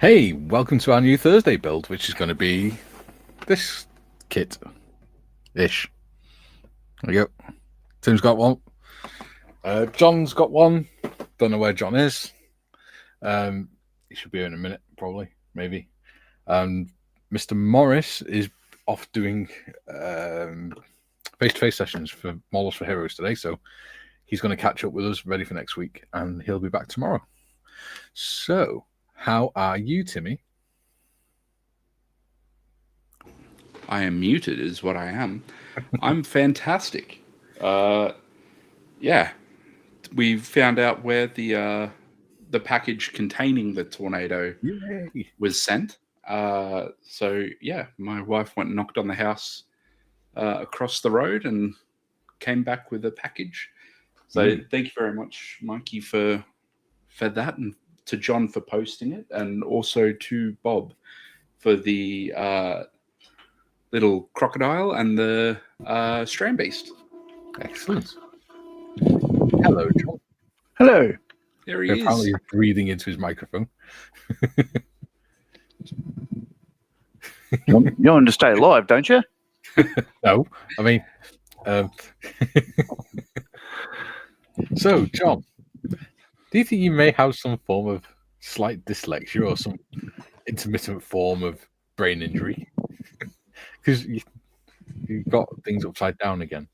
Hey, welcome to our new Thursday build, which is going to be this kit-ish. There we go. Tim's got one. John's got one. Don't know where John is. He should be here in a minute, probably, maybe. Mr. Morris is off doing face-to-face sessions for Models for Heroes today, so he's going to catch up with us, ready for next week, and he'll be back tomorrow. So, how are you, Timmy? I am muted is what I am. I'm fantastic. Yeah, we found out where the package containing the tornado was sent. So yeah, my wife went and knocked on the house across the road and came back with a package. So thank you very much, Mikey, for that, and to John for posting it, and also to Bob for the little crocodile and the strand beast. Excellent. Hello, John. Hello. There he is. Apparently he's breathing into his microphone. You want to stay alive, don't you? No, I mean... So, John, do you think you may have some form of slight dyslexia or some intermittent form of brain injury? Because you've got things upside down again.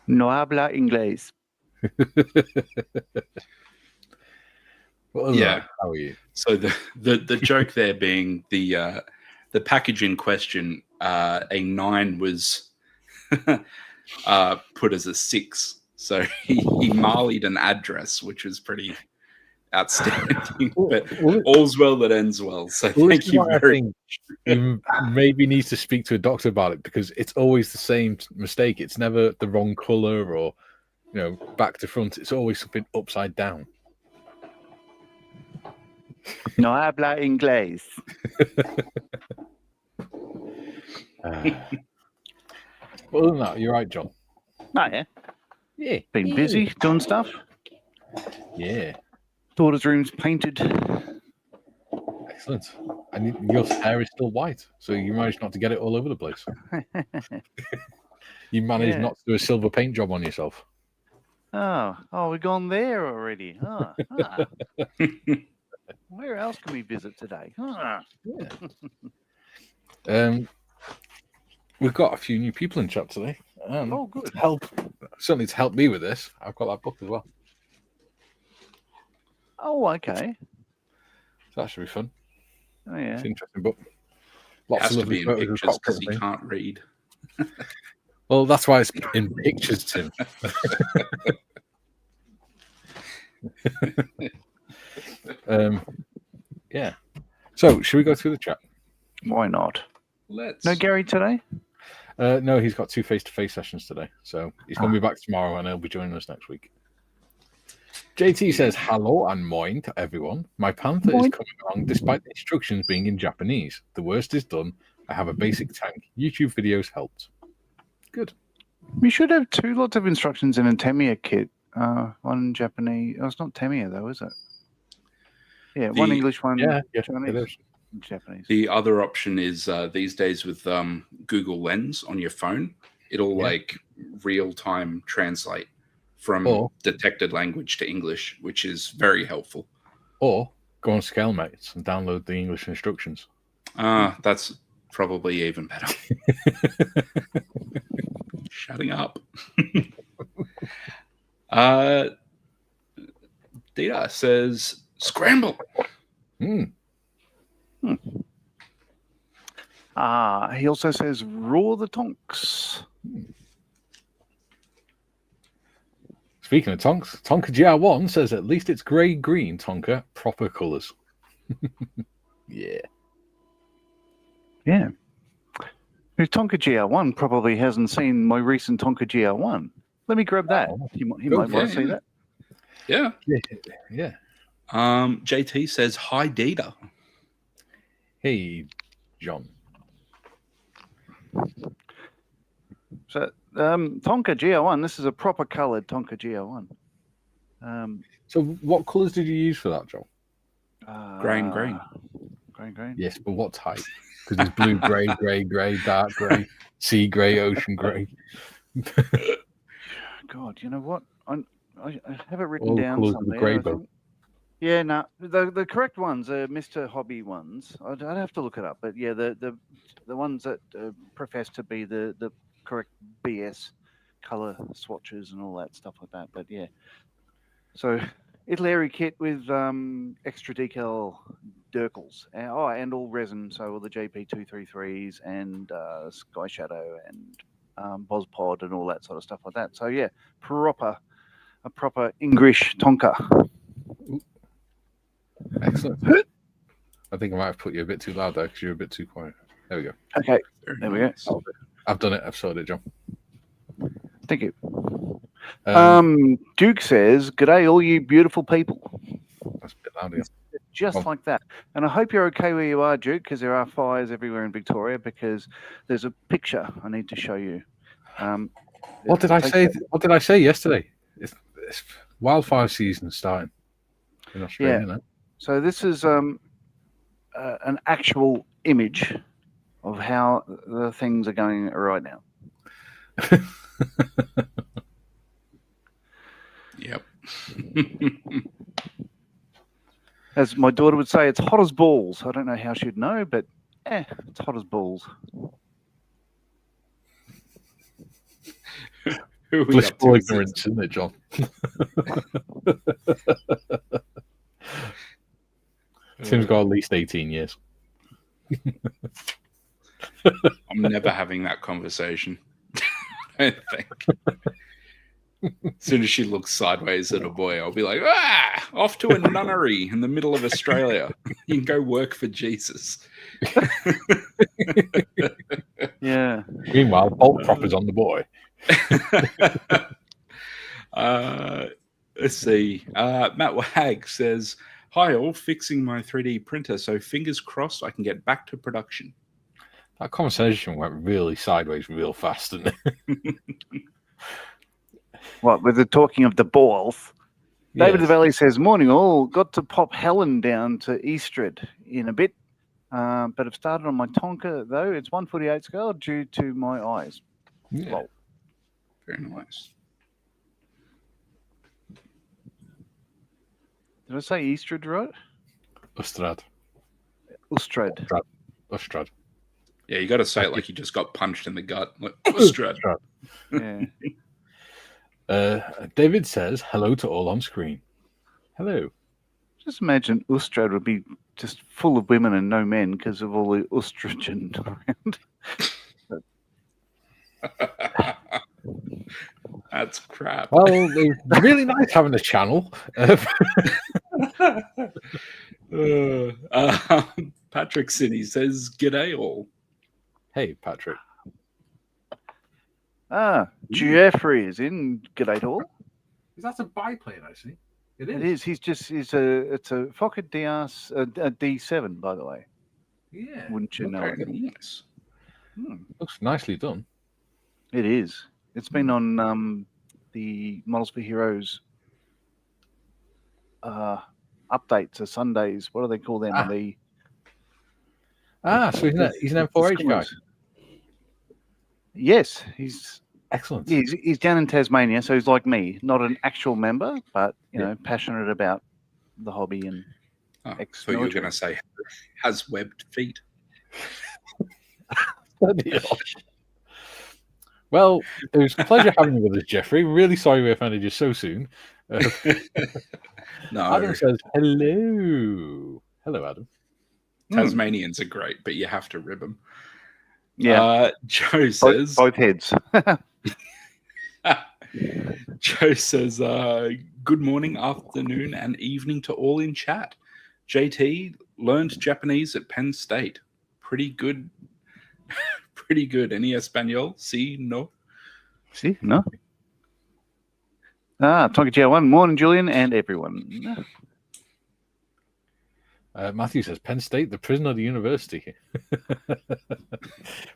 No habla inglés. Yeah. How are you? So the joke there being the package in question, a 9 was put as a 6. So he marlied an address, which was pretty outstanding. But all's well that ends well. So thank you very much. You maybe need to speak to a doctor about it, because it's always the same mistake. It's never the wrong color or, back to front. It's always something upside down. No habla inglés. Other than that, you're right, John. Oh, yeah. Yeah. Been busy doing stuff. Yeah. Daughter's room's painted. Excellent. And your hair is still white, so you managed not to get it all over the place. You managed not to do a silver paint job on yourself. Oh, we're gone there already. Where else can we visit today? Yeah. We've got a few new people in chat today. Oh, good. Certainly to help me with this, I've got that book as well. Oh, okay. So that should be fun. Oh, yeah. It's an interesting book. It has to be in pictures because he can't read. Well, that's why it's in pictures, Tim. Yeah. So, should we go through the chat? Why not? Let's. No Gary today? No, he's got 2 face-to-face sessions today. So, he's going to be back tomorrow, and he'll be joining us next week. JT says, hello and moin to everyone. My Panther is coming along despite the instructions being in Japanese. The worst is done. I have a basic tank. YouTube videos helped. Good. We should have 2 lots of instructions in a Timmah kit. One Japanese. Oh, it's not Timmah, though, is it? Yeah, one English, one Chinese. Japanese. The other option is these days with Google Lens on your phone, it'll like real-time translate from detected language to English, which is very helpful. Or go on ScaleMates and download the English instructions. That's probably even better. Shutting up. Dita says, scramble. He also says, roar the tonks. Speaking of Tonks, Tonka GR.1 says at least it's grey-green Tonka, proper colours. Yeah. Yeah. Who Tonka GR.1 probably hasn't seen my recent Tonka GR.1. Let me grab that. He might want to see that. Yeah. Yeah. JT says, hi, Dita. Hey, John. So, Tonka GR.1, this is a proper coloured Tonka GR.1. So what colours did you use for that, Joel? Green. Green. Yes, but what type? Because there's blue, grey, dark grey, sea grey, ocean grey. God, you know what? I have it written All down colours of somewhere. the grey boat. Yeah, no, the correct ones are Mr. Hobby ones. I'd have to look it up, but yeah, the ones that profess to be the correct BS color swatches and all that stuff like that. But yeah, so Italy kit with extra decal Dirkles, and all resin, so all the JP233s and Sky Shadow and Bospod and all that sort of stuff like that. So yeah, a proper English Tonka. Excellent. I think I might have put you a bit too loud there because you're a bit too quiet. There we go. Okay, there we go. I've done it. I've sorted it, John. Thank you. Duke says, "G'day, all you beautiful people." That's a bit loud, yeah. Just like that. And I hope you're okay where you are, Duke, because there are fires everywhere in Victoria. Because there's a picture I need to show you. What did I say? What did I say yesterday? It's wildfire season starting in Australia. Yeah. Now. So this is an actual image of how the things are going right now. Yep. As my daughter would say, it's hot as balls. I don't know how she'd know, but it's hot as balls. Blissful ignorance, isn't it, John? Tim's got at least 18 years. I'm never having that conversation. I think. As soon as she looks sideways at a boy, I'll be like, off to a nunnery in the middle of Australia. You can go work for Jesus. Yeah. Meanwhile, bolt propper's on the boy. Let's see. Matt Wag says, "Hi all, fixing my 3D printer, so fingers crossed I can get back to production." That conversation went really sideways real fast, didn't it? What, with the talking of the balls? Yes. David Valley says, "Morning all. Got to pop Helen down to Eastrid in a bit, but have started on my Tonka, though. It's 148 scale due to my eyes." Yeah. Lol. Very nice. Did I say Eastrid right? Ustrad. Yeah, you got to say it like you just got punched in the gut. Like, Ustrad. Yeah. David says, "Hello to all on screen." Hello. Just imagine Ustrad would be just full of women and no men because of all the estrogen around. That's crap. Well, it's really nice having a channel. Patrick City says, "G'day all." Hey, Patrick. Jeffrey is in. G'day all. Is that a biplane? I see. It is. It's a Fokker DS, a D7, by the way. Yeah. Wouldn't you know it? Nice. Looks nicely done. It is. It's been on the Models for Heroes updates or Sundays. What do they call them? So he's an M4H guy. Yes, he's excellent. He's down in Tasmania, so he's like me, not an actual member, but you know, passionate about the hobby and. I thought you were going to say has webbed feet. Well, it was a pleasure having you with us, Jeffrey. Really sorry we offended you so soon. No. Adam says, "Hello." Hello, Adam. Tasmanians are great, but you have to rib them. Yeah. Joe says... Both heads. Joe says, "Good morning, afternoon, and evening to all in chat. JT learned Japanese at Penn State. Pretty good. Pretty good. Any Espanol? Si, no? Si, no? Tonka GR.1. Morning, Julian, and everyone." Matthew says, "Penn State, the prison or the university?"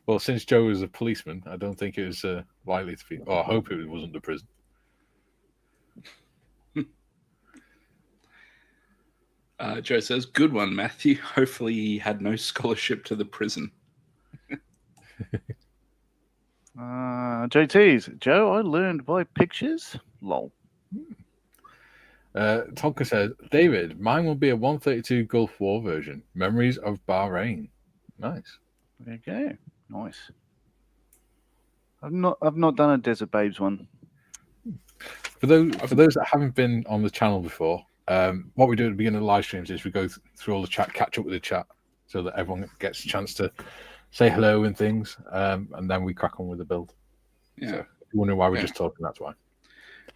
Well, since Joe was a policeman, I don't think it was likely to be, or I hope it wasn't the prison. Joe says, good one, Matthew. Hopefully he had no scholarship to the prison. JT's. Joe, I learned by pictures. Lol. Tonka says, David, mine will be a 132 Gulf War version. Memories of Bahrain. Nice. Okay. Nice. I've not done a Desert Babes one. For those that haven't been on the channel before, what we do at the beginning of the live streams is we go through all the chat, catch up with the chat, so that everyone gets a chance to say hello and things, and then we crack on with the build. Yeah. So if you're wondering why we're just talking, that's why.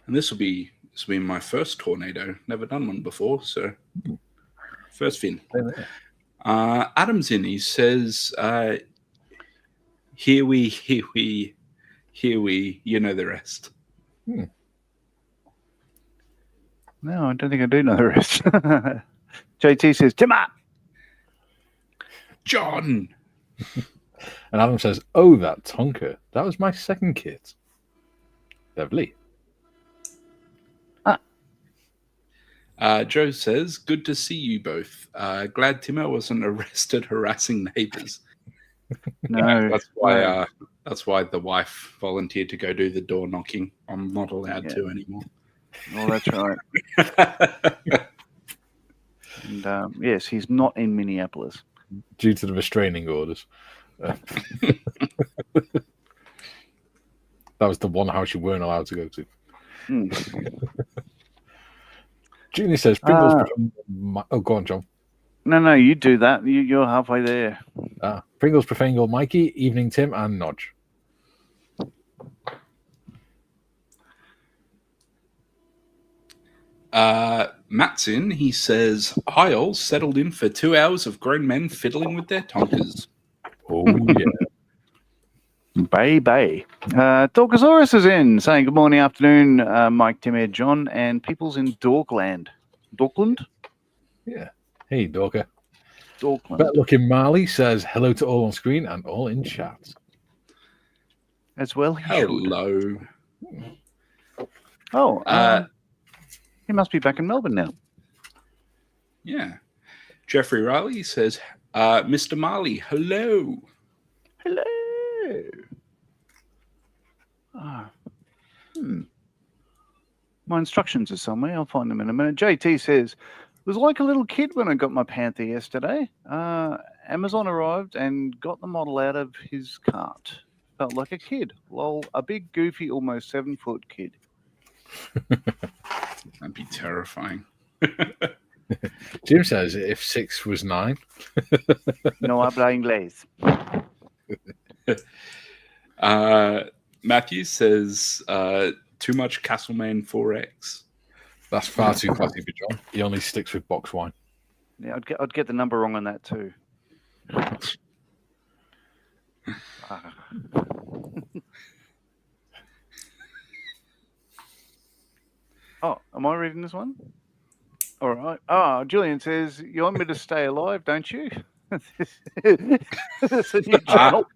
And this will be my first tornado. Never done one before, so first fin. Adam's in. He says, "Here we, you know the rest." No, I don't think I do know the rest. JT says, Timmah! John! And Adam says, oh, that Tonka. That was my second kit. Lovely. Joe says, good to see you both. Glad Timmah wasn't arrested harassing neighbours. No. That's why the wife volunteered to go do the door knocking. I'm not allowed to anymore. Oh, that's right. And yes, he's not in Minneapolis. Due to the restraining orders. That was the one house you weren't allowed to go to. Junior says, Pringles. Oh, go on, John. No, you do that. You're halfway there. Pringles Profane Mikey, Evening Tim, and Nodge. Matt's in. He says, hi all, settled in for 2 hours of grown men fiddling with their Tonkas. Oh, yeah. Bay. Dorkosaurus is in, saying good morning, afternoon, Mike, Tim, Ed, John, and people's in Dorkland. Dorkland? Yeah. Hey, Dorka. Dorkland. Better looking Marley says hello to all on screen and all in chat. As well, hello. Oh, he must be back in Melbourne now. Yeah. Jeffrey Riley says, Mr. Marley, hello. Hello. My instructions are somewhere. I'll find them in a minute. JT says, it was like a little kid when I got my Panther yesterday. Amazon arrived and got the model out of his cart. Felt like a kid. Lol, a big, goofy, almost 7-foot kid. That'd be terrifying. Jim says if 6 was 9. No habla inglés. Matthew says too much Castlemaine 4X. That's far too classy for John. He only sticks with box wine. Yeah, I'd get the number wrong on that too. Oh, am I reading this one? All right. Julian says, you want me to stay alive, don't you? That's a new channel.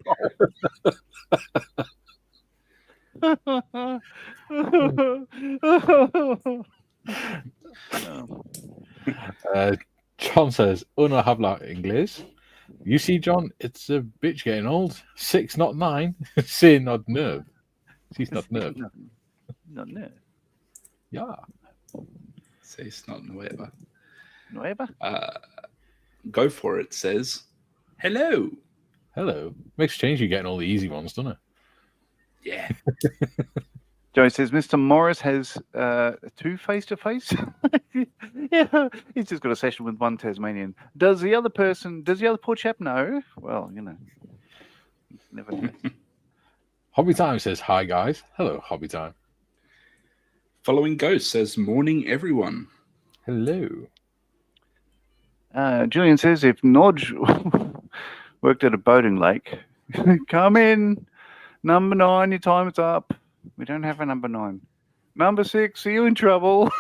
John says, no habla inglés. You see, John, it's a bitch getting old. 6, not 9. Say not nerve. She's not nerve. Not nerve. Yeah. Say it's not nueva. Nueva? Go for it says, hello. Hello. Makes a change you getting all the easy ones, doesn't it? Yeah. Joe says, Mr. Morris has 2 face-to-face. Yeah, he's just got a session with one Tasmanian. Does the other poor chap know? Well, you know, never know. Hobby Time says, hi, guys. Hello, Hobby Time. Following Ghost says, morning, everyone. Hello. Julian says, if Nodge worked at a boating lake, come in. Number 9, your time is up. We don't have a number 9. Number 6, are you in trouble?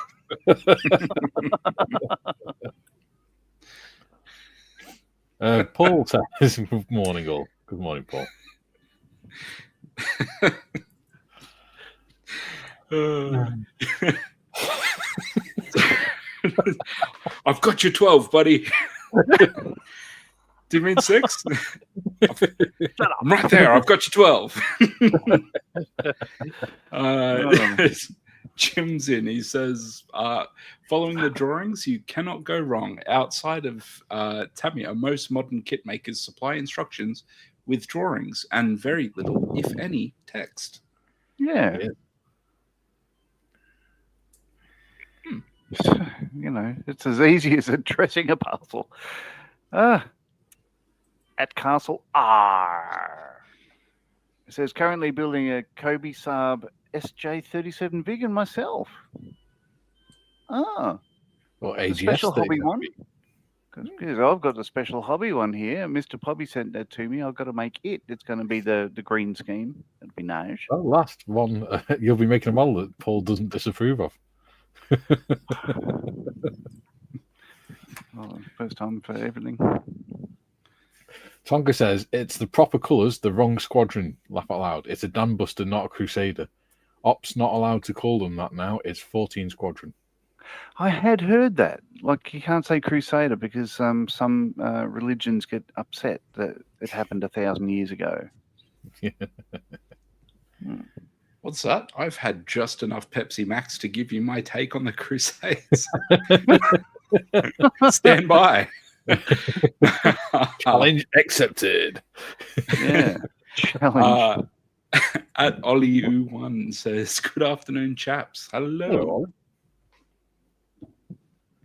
Paul says, good morning, all. Good morning, Paul. I've got you 12, buddy. Do you mean 6? I'm right there. I've got you 12. Jim's in. He says, following the drawings, you cannot go wrong. Outside of Timmah, most modern kit makers supply instructions with drawings and very little, if any, text. Yeah. You know, it's as easy as addressing a parcel. At Castle R. It says currently building a Kobe Saab SJ37 Vegan myself. Well, AGS special hobby one. Because I've got a special hobby one here. Mr. Pobby sent that to me. I've got to make it. It's going to be the green scheme. It'll be nice. Well, last one, you'll be making a model that Paul doesn't disapprove of. First time for everything. Tonka says, it's the proper colours, the wrong squadron. Laugh out loud. It's a dam buster, not a crusader. Ops not allowed to call them that now. It's 14 squadron. I had heard that. Like, you can't say crusader because some religions get upset that it happened 1,000 years ago. What's that? I've had just enough Pepsi Max to give you my take on the Crusades. Stand by. Challenge accepted. Yeah. Challenge. At Ollie1 says, good afternoon, chaps. Hello.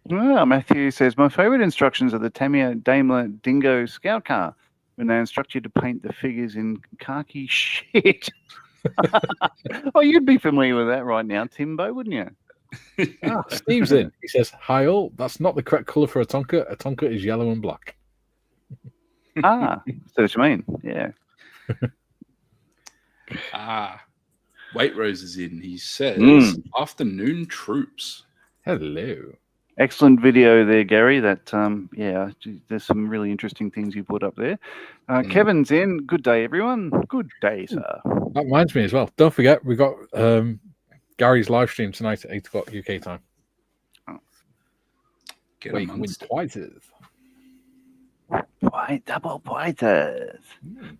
Well, Matthew says, my favourite instructions are the Timmah Daimler Dingo Scout Car when they instruct you to paint the figures in khaki shit. Oh, you'd be familiar with that right now, Timbo, wouldn't you? Steve's in. He says, hi all. That's not the correct colour for a Tonka. A Tonka is yellow and black. So what you mean? Yeah. White Rose is in. He says, afternoon troops. Hello. Excellent video there, Gary. That there's some really interesting things you put up there. Kevin's in. Good day, everyone. Good day, sir. That reminds me as well. Don't forget, we got Gary's live stream tonight at 8 o'clock UK time. Wait, you can win prizes. Double prizes.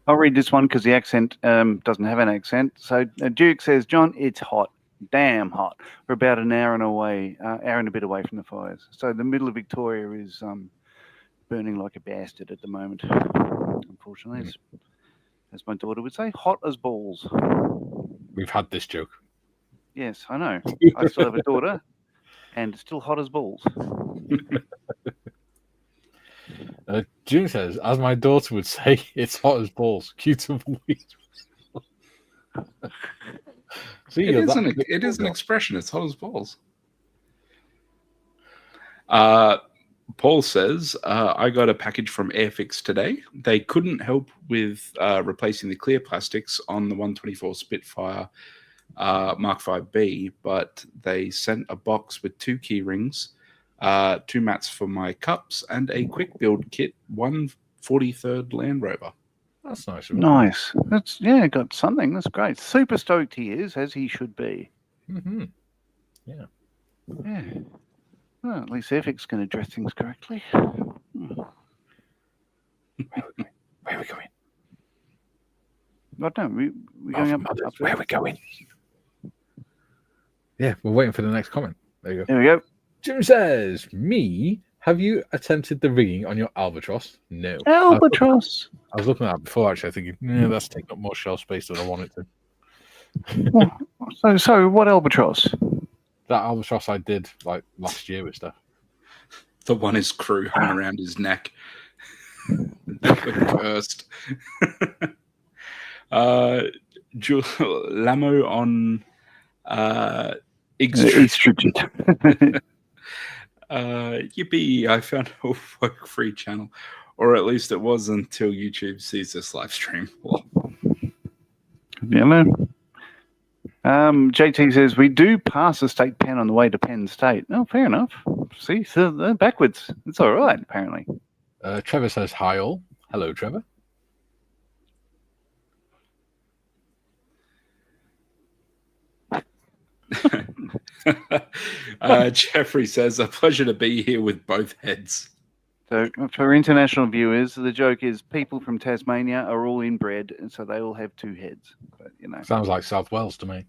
I'll read this one because the accent doesn't have an accent. So Duke says, John, it's hot. Damn hot. We're about an hour and a bit away from the fires. So the middle of Victoria is burning like a bastard at the moment. Unfortunately, as my daughter would say, hot as balls. We've had this joke. Yes, I know. I still have a daughter, and it's still hot as balls. June says, as my daughter would say, it's hot as balls. Cute and weed. See, it is an expression. It's hot as balls. Paul says, I got a package from Airfix today. They couldn't help with replacing the clear plastics on the 124 Spitfire Mark 5B, but they sent a box with 2 key rings, 2 mats for my cups, and a quick build kit, 143rd Land Rover. That's nice. Nice. That's got something. That's great. Super stoked he is, as he should be. Mm-hmm. Yeah. Well, at least Airfix can address things correctly. Where are we going? I don't know. We're going up. Where are we going? Yeah, we're waiting for the next comment. There you go. There we go. Jim says, me, have you attempted the rigging on your Albatross? No. Albatross. I was looking at that before, actually, thinking, that's taking up more shelf space than I want it to. So what Albatross? That Albatross I did, like, last year with stuff. The one his crew hung around his neck. They were cursed. Lamo on Extruded. Yippee, I found a work-free channel. Or at least it was until YouTube sees this live stream. Yeah, man. JT says, we do pass the state pen on the way to Penn State. Oh, fair enough. See, so they're backwards. It's all right, apparently. Trevor says, hi all. Hello, Trevor. Jeffrey says, a pleasure to be here with both heads. So for international viewers, the joke is people from Tasmania are all inbred, and so they all have two heads. But Sounds like South Wales to me.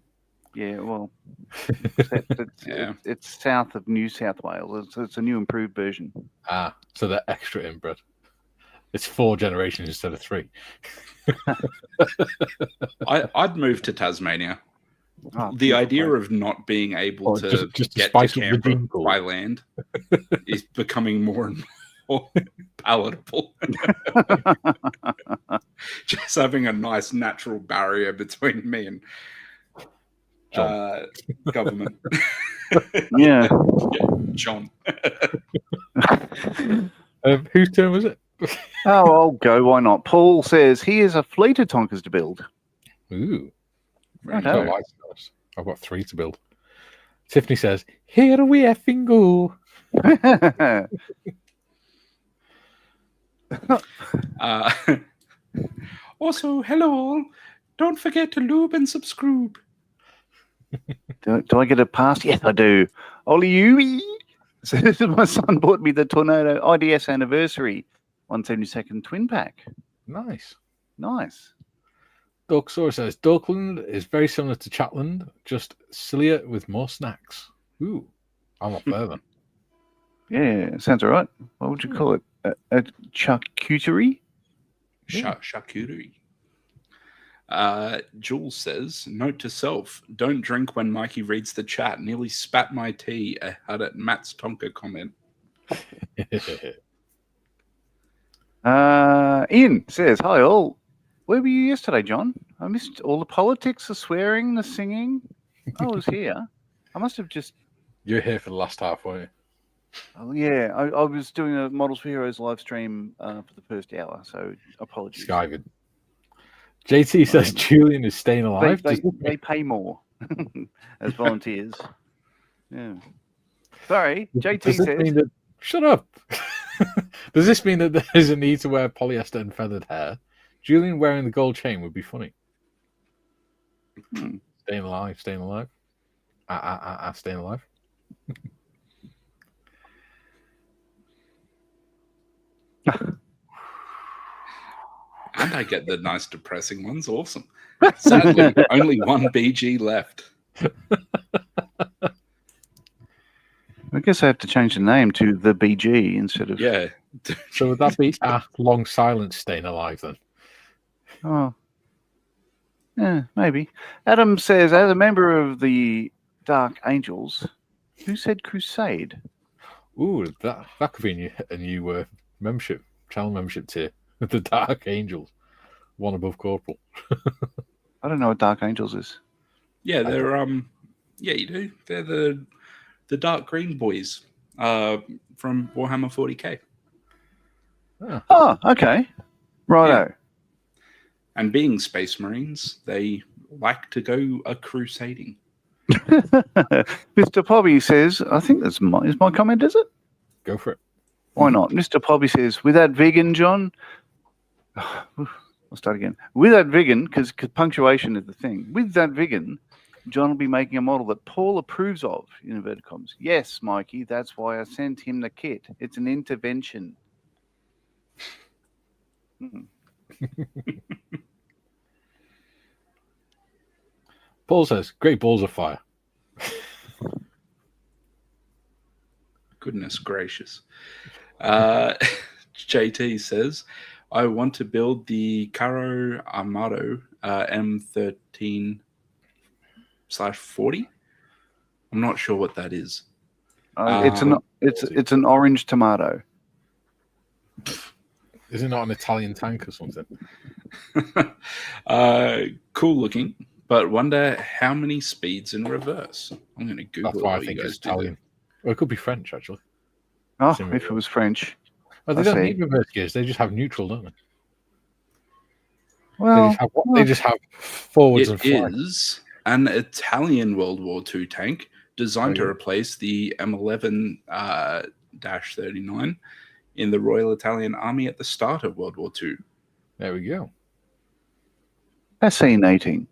yeah, well, Yeah. it's south of New South Wales. It's a new improved version. Ah, so they're extra inbred. It's 4 generations instead of 3. I'd move to Tasmania. Oh, The idea place. of not being able to just get to spice up the Canberra gene pool. by land is becoming more and more palatable. Just having a nice natural barrier between me and government. Yeah. John. Whose turn was it? Oh, I'll go. Why not? Paul says he has a fleet of Tonkers to build. Ooh. Right. I like those. I've got 3 to build. Tiffany says, here we effing go. Also, hello all. Don't forget to lube and subscribe. Do I get a pass? Yes, I do. Ollie, you. So my son bought me the Tornado IDS Anniversary 172nd Twin Pack. Nice. Nice. Dorksaur says, Dorkland is very similar to Chatland, just sillier with more snacks. Ooh, I'm up there then. Yeah, sounds all right. What would you call it? A charcuterie? Charcuterie. Jules says, note to self, don't drink when Mikey reads the chat. Nearly spat my tea at Matt's Tonka comment. Ian says, hi all. Where were you yesterday, John? I missed all the politics, the swearing, the singing. I was here. I must have just... You're here for the last half, weren't you? Oh, yeah, I was doing a Models for Heroes live stream for the first hour, so apologies. Skived. JT says Julian is staying alive. They pay more as volunteers. Yeah. Sorry, JT says... Shut up. Does this mean that there's a need to wear polyester and feathered hair? Julian wearing the gold chain would be funny. Staying alive. Staying alive. And I get the nice depressing ones. Awesome. Sadly, only one BG left. I guess I have to change the name to the BG instead of... Yeah. So would that be long silence staying alive then? Oh. Yeah, maybe. Adam says, as a member of the Dark Angels, who said Crusade? Ooh, that could be a new membership, channel membership tier. The Dark Angels. One above Corporal. I don't know what Dark Angels is. Yeah, they're yeah, you do. They're the dark green boys from Warhammer 40k. Oh, okay. Righto. Yeah. And being Space Marines, they like to go crusading. Mr. Pobby says, I think that's is my comment, is it? Go for it. Why not? Mr. Pobby says, with that vegan, John... I'll start again. With that vegan, because punctuation is the thing. With that vegan, John will be making a model that Paul approves of, in inverted commas. Yes, Mikey, that's why I sent him the kit. It's an intervention. Paul says, great balls of fire. Goodness gracious. JT says, I want to build the Caro Armado M13/40. I'm not sure what that is. It's an orange tomato. Is it not an Italian tank or something? Cool looking, but wonder how many speeds in reverse. I'm going to Google. That's why I think it's Italian. Well, it could be French, actually. Oh, if it was French. Oh, they don't need reverse gears. They just have neutral, don't they? Well, they just have forwards and flanks. It flanks. is an Italian World War II tank designed to replace the M11-39 in the Royal Italian Army at the start of World War II. There we go. Fascinating.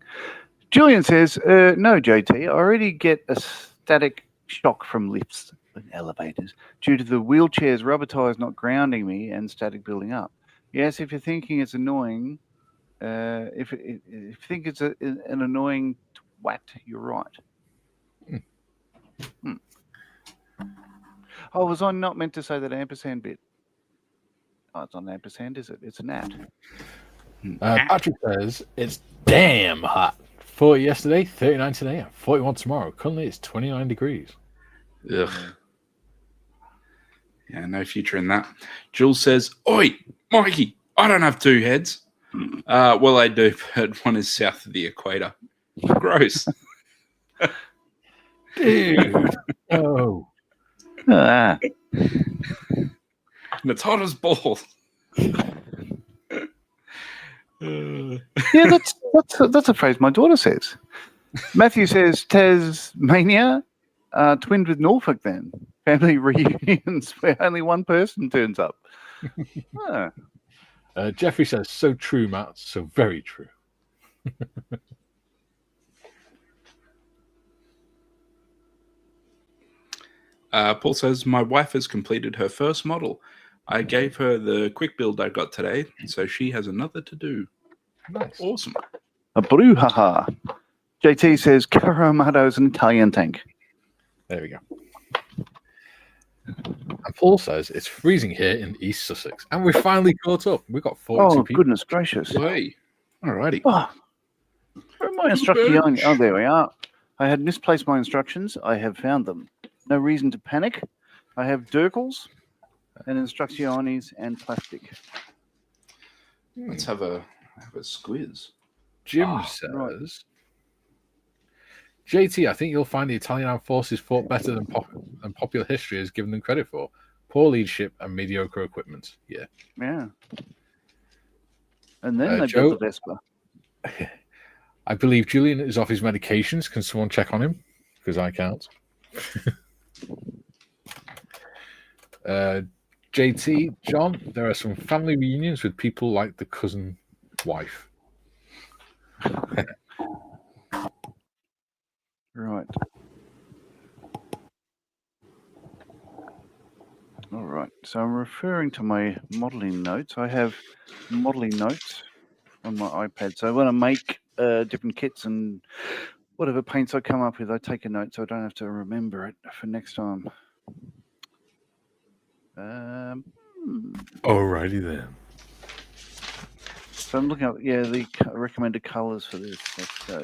Julian says, no, JT, I already get a static shock from lifts and elevators due to the wheelchair's rubber tires not grounding me and static building up. Yes, if you're thinking it's annoying, if you think it's an annoying twat, you're right. Oh, was I not meant to say that ampersand bit? Oh, it's not an ampersand, is it? It's an at. Patrick says it's damn hot. 40 yesterday, 39 today, and 41 tomorrow. Currently, it's 29 degrees. Ugh. Yeah, no future in that. Jules says, "Oi, Mikey, I don't have two heads." Well, I do, but one is south of the equator. Gross. Dude. Oh. Ah. And it's hot as balls. Yeah, that's a phrase my daughter says. Matthew says Tasmania, twinned with Norfolk. Then family reunions where only one person turns up. Jeffrey says, "So true, Matt. So very true." Paul says, "My wife has completed her first model. I gave her the quick build I got today, so she has another to do." Nice. Awesome. A brouhaha. JT says Caramato's an Italian tank. There we go. And Paul says it's freezing here in East Sussex, and we finally caught up. We've got 42 Oh, people. goodness gracious. Hey. Alrighty. Oh, where are my instructions? Oh, there we are. I had misplaced my instructions. I have found them. No reason to panic. I have Durkles and instrucciones and plastic. Let's have a squiz. Jim says, JT, I think you'll find the Italian armed forces fought better than popular history has given them credit for. Poor leadership and mediocre equipment. Yeah. Yeah. And then they Joe, built the Vespa. I believe Julian is off his medications. Can someone check on him? Because I can't. JT, John, there are some family reunions with people like the cousin wife. Right. All right. So I'm referring to my modeling notes. I have modeling notes on my iPad. So when I make different kits and whatever paints I come up with, I take a note so I don't have to remember it for next time. Alrighty then. So I'm looking at the recommended colors for this. Let's go.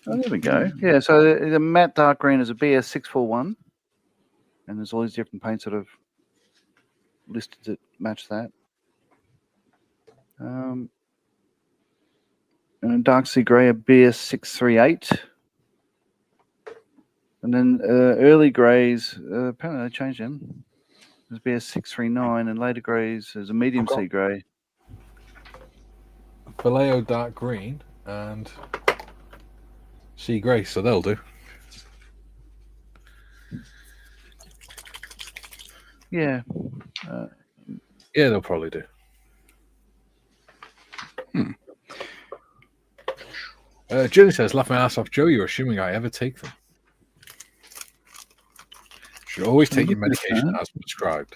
Oh, there we go. Yeah, so the matte dark green is a BS641, and there's all these different paints that I've listed that match that. And a dark sea grey, a BS638. And then early greys, apparently they changed them. There's BS639, and later greys, there's a medium sea grey. Vallejo dark green and sea grey, so they'll do. Yeah. Yeah, they'll probably do. Julie says, laugh my ass off, Joe. You're assuming I ever take them. Should always take your medication as prescribed.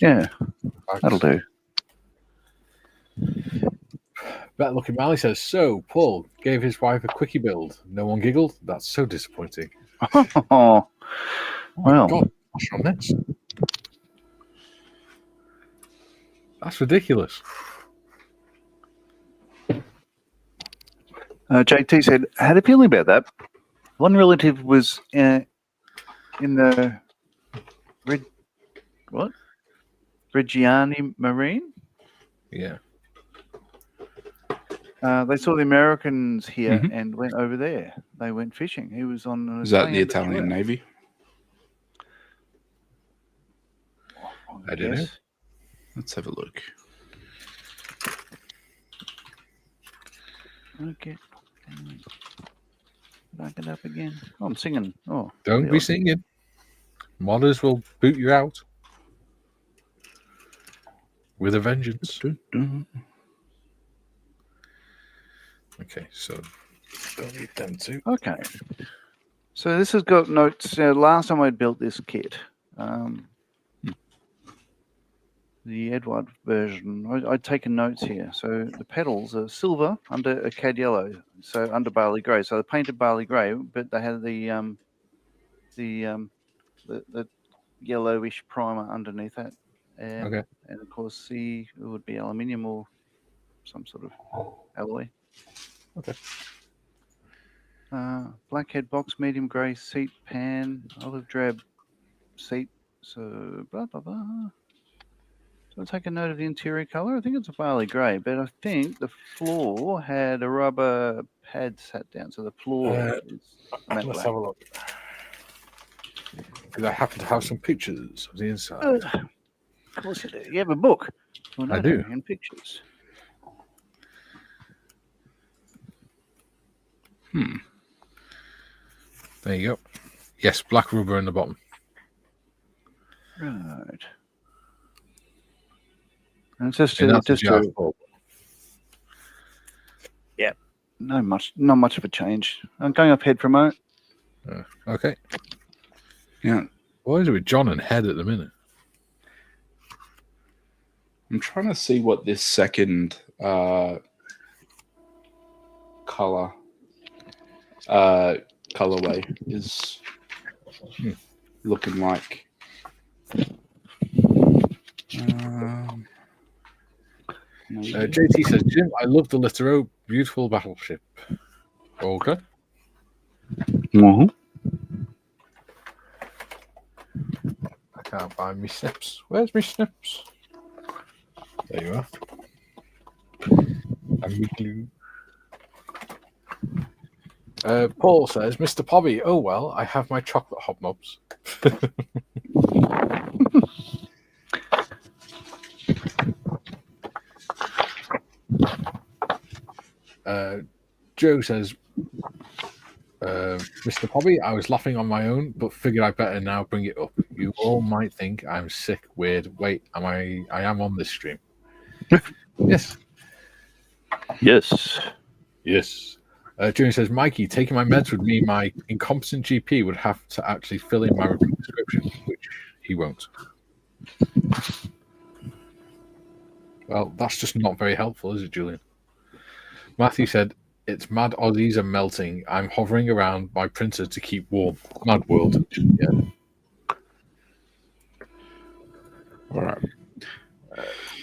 Yeah, that'll do. Better Looking Mally says, so Paul gave his wife a quickie build. No one giggled. That's so disappointing. Oh, well. God, gosh, on this. That's ridiculous. JT said, I had a feeling about that. One relative was in the Reggiani Marine. Yeah. They saw the Americans here and went over there. They went fishing. He was on an Is that the Italian Navy? I don't know. Let's have a look. Okay. Back it up again. Oh, I'm singing. Oh, Don't be singing. Modders will boot you out. with a vengeance. Okay, so don't need them too. Okay. So this has got notes. Last time I built this kit, the Edward version, I'd taken notes here. So the pedals are silver under a cad yellow, so under barley grey. So they painted barley grey, but they had the yellowish primer underneath that. Okay. And of course, it would be aluminium or some sort of alloy. Okay. Black head box, medium grey seat pan, olive drab seat. So blah blah blah. So I'll take a note of the interior colour. I think it's a barley grey, but I think the floor had a rubber pad sat down, so the floor is matte Let's black. have a look. Because I happen to have some pictures of the inside. Of course you do. You have a book. I do. And pictures. There you go. Yes, black rubber in the bottom. Right. And it's just, And that's just a GR.1. yeah, not much of a change. I'm going up head for a moment. Okay. Yeah. What is it with John and head at the minute? I'm trying to see what this second colorway is looking like. JT says, Jim, I love the Litero. Beautiful battleship. Okay. Mm-hmm. I can't find me snips. Where's me snips? There you are. And me glue. Paul says, Mr. Pobby, oh well, I have my chocolate hobnobs. Joe says, Mr. Pobby, I was laughing on my own, but figured I better now bring it up. You all might think I'm sick, weird. Wait, I am on this stream. Yes. Yes. Yes. Junior says, Mikey, taking my meds would mean my incompetent GP would have to actually fill in my repeat prescription, which he won't. Well, that's just not very helpful, is it, Julian? Matthew said, it's mad Aussies are melting. I'm hovering around my printer to keep warm. Mad world. Yeah. All right.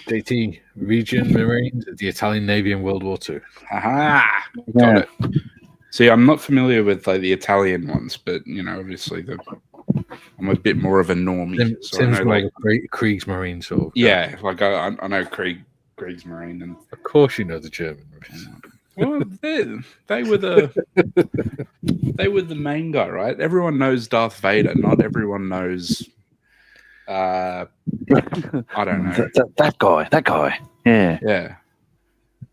JT, Region Marines, the Italian Navy in World War II. Aha! Got it. See, I'm not familiar with the Italian ones, but obviously I'm a bit more of a normie. Tim's more like Kriegsmarine sort of. Yeah, like I know Kriegsmarine, and of course you know the German. Well, they were the main guy, right? Everyone knows Darth Vader. Not everyone knows. I don't know. That guy. Yeah. Yeah.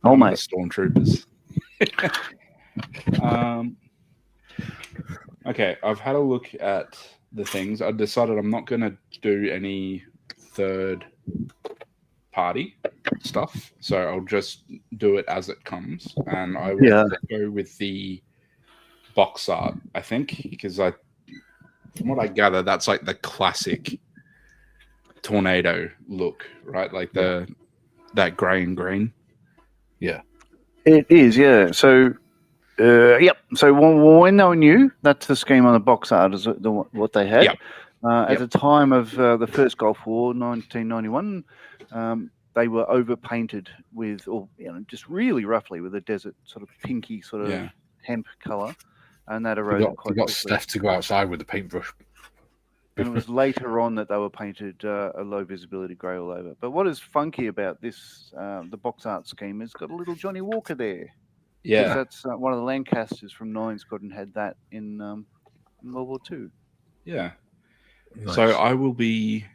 Oh, mate. The stormtroopers. Okay, I've had a look at the things. I decided I'm not going to do any third party stuff, so I'll just do it as it comes, and I will go with the box art, I think, because from what I gather, that's like the classic tornado look, right? Like that grey and green. Yeah, it is. Yeah. So, yep. So when they were new, that's the scheme on the box art is what they had. Yep. At the time of the first Gulf War, 1991. They were overpainted with, just really roughly with a desert sort of pinky sort of hemp color, and that eroded quite quickly. Got Steph to go outside with the paintbrush. And it was later on that they were painted a low visibility grey all over. But what is funky about this, the box art scheme, is got a little Johnny Walker there. Yeah, that's one of the Lancasters from Nine Squadron had that in World War II. Yeah. Nice. So I will be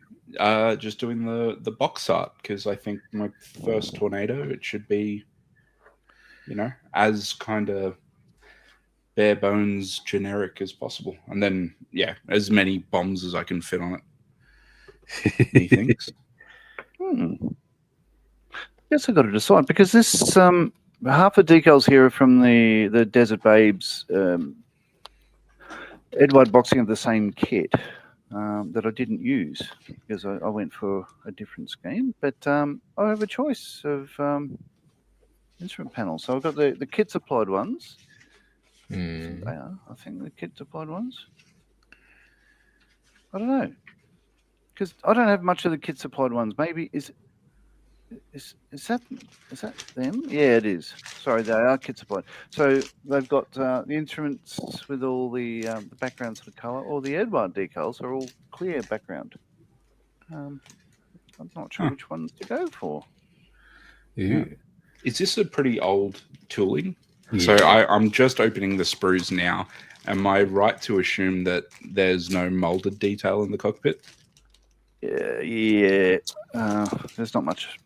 just doing the box art, because I think my first tornado, it should be, as kind of bare bones generic as possible, and then as many bombs as I can fit on it. Methinks. Guess I got to decide because this half the decals here are from the Desert Babes Edward boxing of the same kit that I didn't use because I went for a different scheme. But I have a choice of instrument panels. So I've got the kit supplied ones. Mm. They are, I think, the kit supplied ones. I don't know because I don't have much of the kit supplied ones. Maybe is that them? Yeah, it is. Sorry, they are kit supplied. So they've got the instruments with all the backgrounds of the color, or the Edward decals are all clear background. I'm not sure which ones to go for. Yeah. Is this a pretty old tooling? Yeah. So I'm just opening the sprues now. Am I right to assume that there's no molded detail in the cockpit? Yeah. There's not much.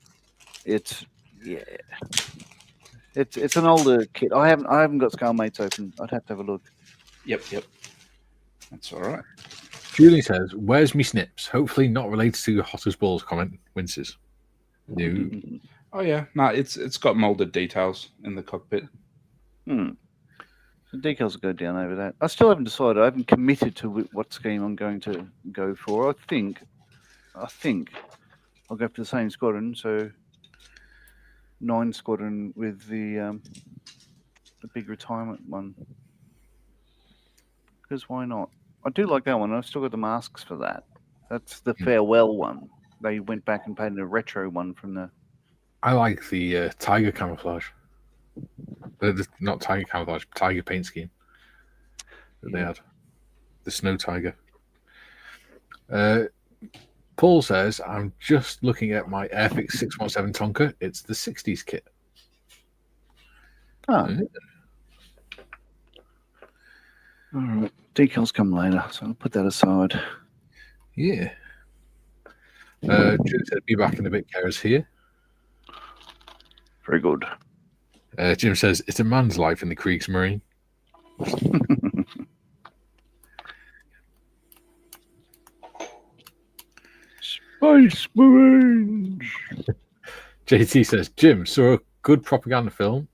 It's an older kit. I haven't got Skullmates open. I'd have to have a look. Yep. That's all right. Julie says, "Where's me snips?" Hopefully not related to hot as balls comment. Winces. No. Oh yeah, no, it's got molded details in the cockpit. The decals will go down over that. I still haven't decided. I haven't committed to what scheme I'm going to go for. I think I'll go for the same squadron. So 9 squadron with the big retirement one. Because why not? I do like that one. I've still got the masks for that. That's the farewell one. They went back and painted a retro one from the. I like the tiger camouflage. Not tiger camouflage, tiger paint scheme that they had. The snow tiger. Paul says, "I'm just looking at my Airfix 617 Tonka. It's the 60s kit." All right. Decals come later, so I'll put that aside. Yeah. Jim said, "Be back in a bit, Kara's here." Very good. Jim says, "It's a man's life in the Kriegsmarine." Space Marines. JT says, "Jim saw a good propaganda film,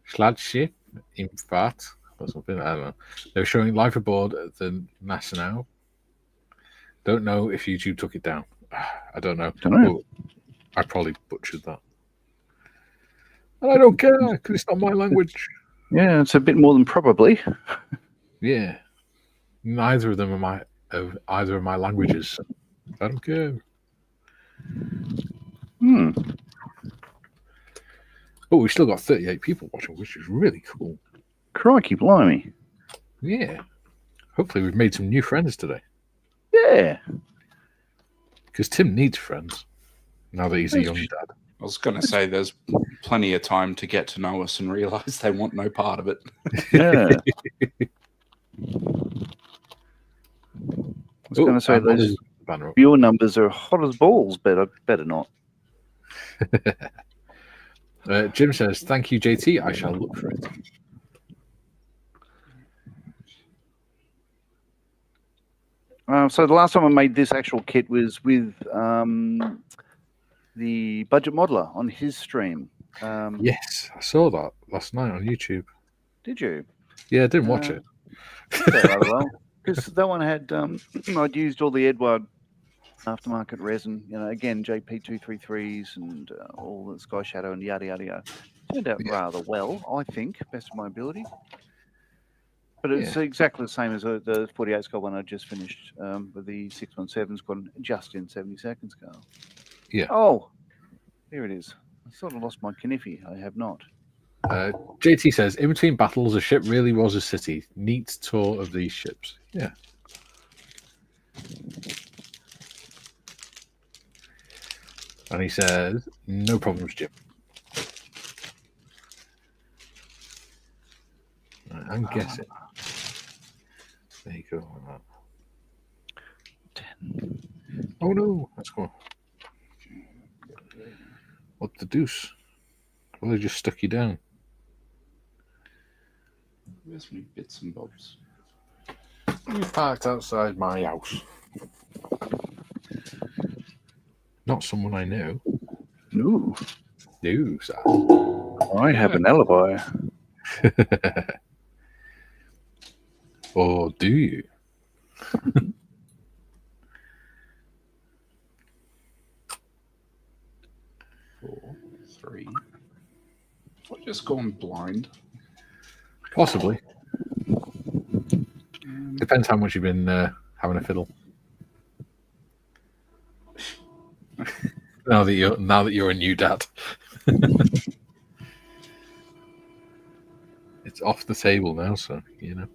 Schlagschiff in Fahrt, or something. I don't know. They were showing life aboard the Nassau. Don't know if YouTube took it down. I don't know. Oh, I probably butchered that. And I don't care because it's not my language." Yeah, it's a bit more than probably. Yeah. Neither of them are either of my languages. So I don't care. Oh, we still got 38 people watching, which is really cool. Crikey, blimey. Yeah. Hopefully we've made some new friends today. Yeah. Because Tim needs friends now that he's a young dad. I was going to say there's plenty of time to get to know us and realise they want no part of it. Yeah. I was going to say those viewer numbers are hot as balls, but I better not. Jim says, "Thank you, JT. I shall look for it." So the last time I made this actual kit was with the Budget Modeler on his stream. Yes, I saw that last night on YouTube. Did you? Yeah, I didn't watch it. Well, because that one had I'd used all the Edward aftermarket resin, again JP233s and all the Sky Shadow and yada yada yada. Turned out rather well, I think, best of my ability. But it's exactly the same as the 48 scale one I just finished with the 617 squad, just in 70 seconds scale. Yeah. Oh, here it is. I sort of lost my Kniffy. I have not. JT says, "In between battles, a ship really was a city. Neat tour of these ships." Yeah. And he says, "No problems, Jim." I'm guessing. There you go. 10. Oh no, let's go. What the deuce? Well, they just stuck you down. Where's my bits and bobs? You parked outside my house. Not someone I know. No. Do so. I have an alibi. Or do you? 4, 3. Have I just gone blind? Possibly. Depends how much you've been having a fiddle. now that you're a new dad. It's off the table now, so you know.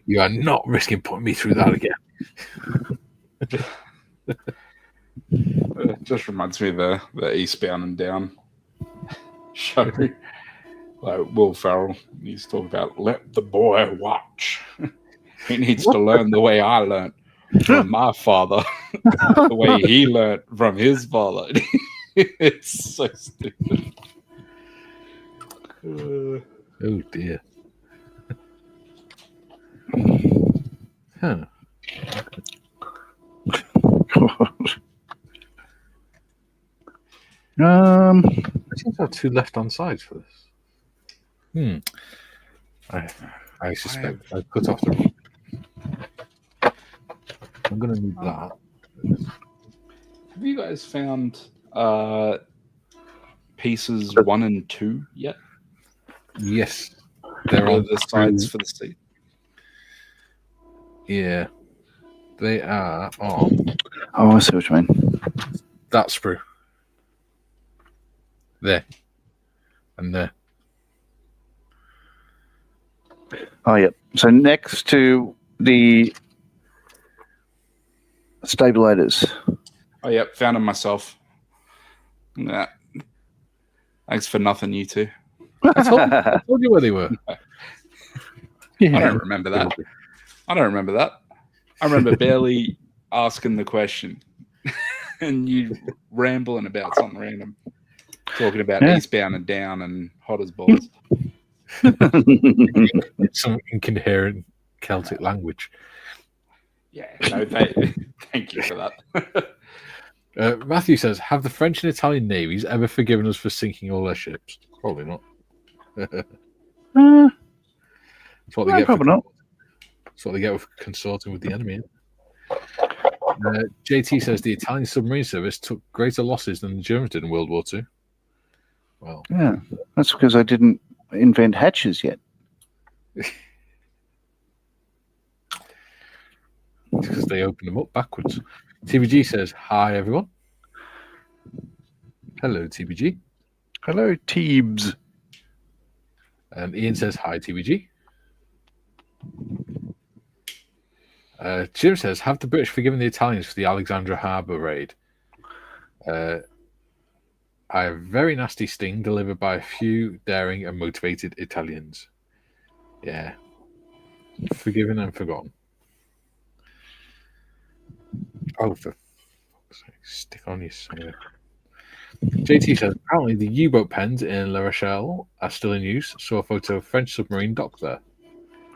You are not risking putting me through that again. It just reminds me of the Eastbound and Down show. Like Will Ferrell, he's talking about let the boy watch. He needs to learn the way I learned from my father, the way he learned from his father. It's so stupid. Oh dear. Huh. I seem to have 2 left-hand sides for this. I suspect I cut off the. I'm going to need that. Have you guys found pieces 1 and 2 yet? Yes, they're on the sides for the seat. Yeah, they are on. Oh, I see what you mean. That sprue. There. And there. Oh, yep. So next to the stabilators. Oh, yep. Found them myself. Nah. Thanks for nothing, you two. I told you where they were. Yeah. I don't remember that. I remember barely asking the question. And you rambling about something random. Talking about Eastbound and Down and hot as balls. Some incoherent Celtic language. Yeah, no, thank you for that. Matthew says, have the French and Italian navies ever forgiven us for sinking all their ships? Probably not. That's what they get. Probably not. That's what they get with consorting with the enemy. JT says the Italian submarine service took greater losses than the Germans did in World War II. Well, yeah, that's because I didn't invent hatches yet. Because they opened them up backwards. TBG says, hi, everyone. Hello, TBG. Hello, Teebs. And Ian says, hi, TBG. Jim says, have the British forgiven the Italians for the Alexandra Harbour raid? A very nasty sting delivered by a few daring and motivated Italians. Yeah. Forgiven and forgotten. Oh, for fuck's sake, stick on your singer. JT says, apparently the U-boat pens in La Rochelle are still in use. Saw a photo of a French submarine docked there.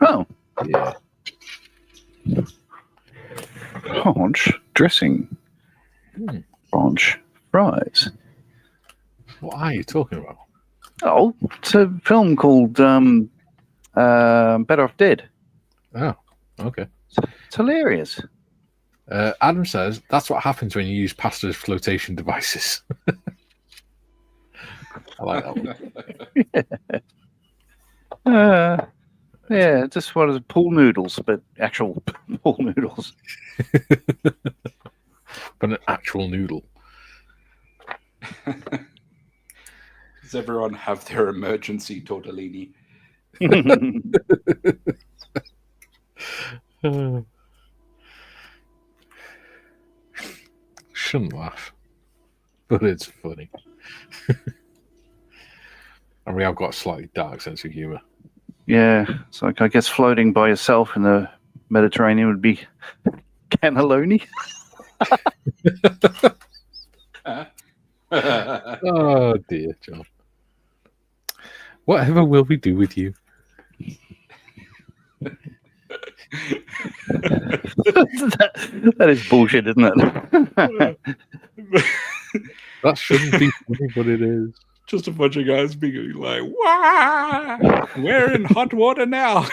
Oh. Yeah. Haunch dressing. Haunch fries. What are you talking about? Oh, it's a film called Better Off Dead. Oh, okay. It's hilarious. Adam says, that's what happens when you use pastor's flotation devices. I like that one. Yeah, just what is it, pool noodles, but actual pool noodles. But an actual noodle. Does everyone have their emergency tortellini? Shouldn't laugh, but it's funny. And we have got a slightly dark sense of humour. Yeah, it's like I guess floating by yourself in the Mediterranean would be cannelloni. Oh dear, John. Whatever will we do with you? That is bullshit, isn't it? That shouldn't be funny, but it is. Just a bunch of guys being like, "Wow, we're in hot water now."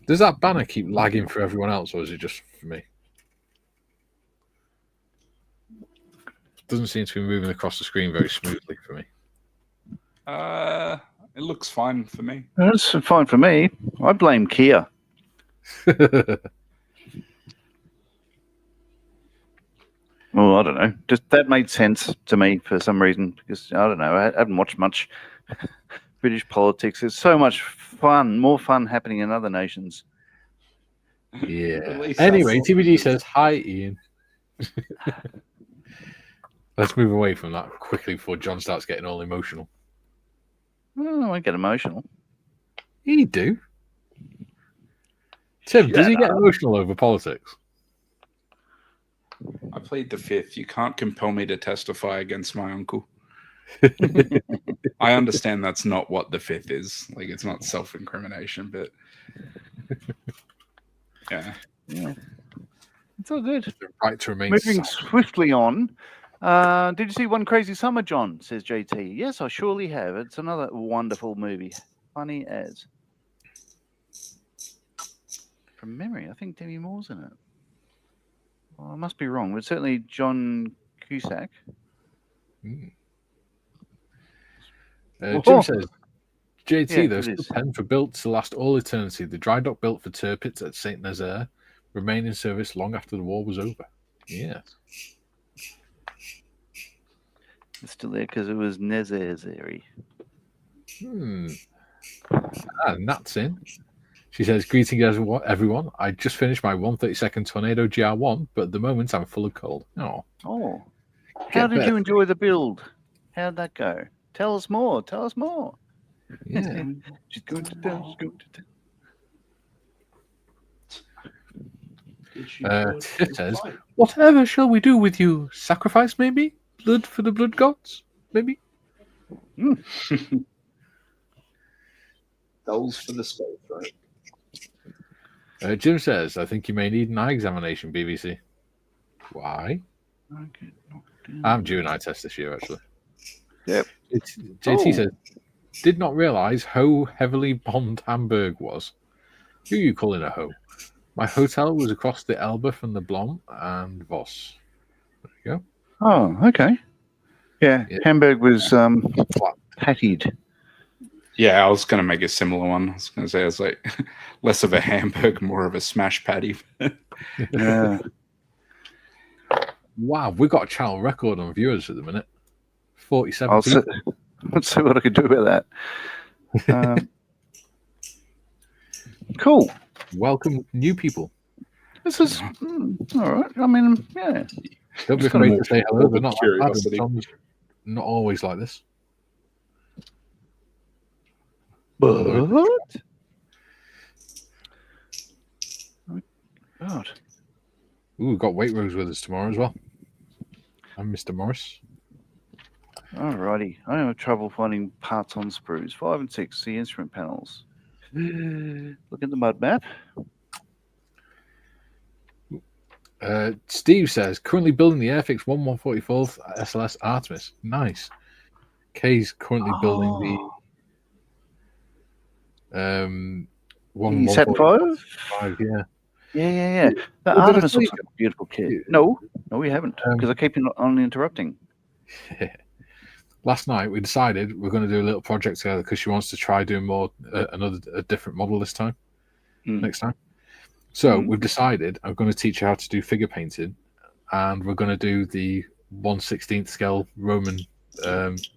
Does that banner keep lagging for everyone else, or is it just for me? Doesn't seem to be moving across the screen very smoothly for me. It looks fine for me. That's fine for me. I blame Kia. Well, I don't know. Just that made sense to me for some reason because I don't know. I haven't watched much British politics. There's so much fun, more fun happening in other nations. Yeah. Anyway, TBD says, "Hi, Ian." Let's move away from that quickly before John starts getting all emotional. Oh, I won't get emotional. He do. Tim, does he get emotional over politics? I plead the fifth. You can't compel me to testify against my uncle. I understand that's not what the fifth is. Like, it's not self-incrimination, but yeah. It's all good. The right to remain Moving silent. swiftly on. Did you see One Crazy Summer, John? Says JT. Yes, I surely have. It's another wonderful movie. Funny as. From memory, I think Demi Moore's in it. Well, I must be wrong, but certainly John Cusack. Jim says, JT, Yeah, those it is. pen for built to last all eternity. The dry dock built for Tirpitz at St. Nazaire remained in service long after the war was over. Yeah. It's still there because it was Nezeri. And that's in. She says, greetings everyone. I just finished my 132nd Tornado GR.1, but at the moment I'm full of cold. Oh. How did you enjoy the build? How'd that go? Tell us more. Tell us more. Yeah. She's going to tell. Tiff says, whatever shall we do with you? Sacrifice, maybe? Blood for the blood gods? Maybe? Those for the scope, right? Jim says, I think you may need an eye examination, BBC. Why? I'm due an eye test this year, actually. Yep. JT says, did not realise how heavily bombed Hamburg was. Who are you calling a hoe? My hotel was across the Elbe from the Blom and Voss. There you go. Oh, okay. Yeah. Hamburg was pattied. Yeah, I was going to make a similar one. I was going to say it's like less of a Hamburg, more of a smash patty. Yeah. Wow, we've got a channel record on viewers at the minute. 47 people. Let's see what I can do about that. Cool. Welcome, new people. This is all right. I mean, yeah. Don't be afraid to say hello. They're not curiosity. Not always like this. But God. Ooh, we've got Waitrose with us tomorrow as well. I'm Mr. Morris. Alrighty. I have trouble finding parts on sprues. 5 and 6, the instrument panels. Look at the mud map. Steve says, currently building the Airfix 1144th SLS Artemis. Nice. Kay's currently building the 1145? Yeah. Yeah. The Artemis looks like a beautiful kit. No, we haven't, because I keep on interrupting. Last night we decided we're going to do a little project together because she wants to try doing a different model this time, next time. So we've decided I'm going to teach her how to do figure painting, and we're going to do the 1/16th scale Roman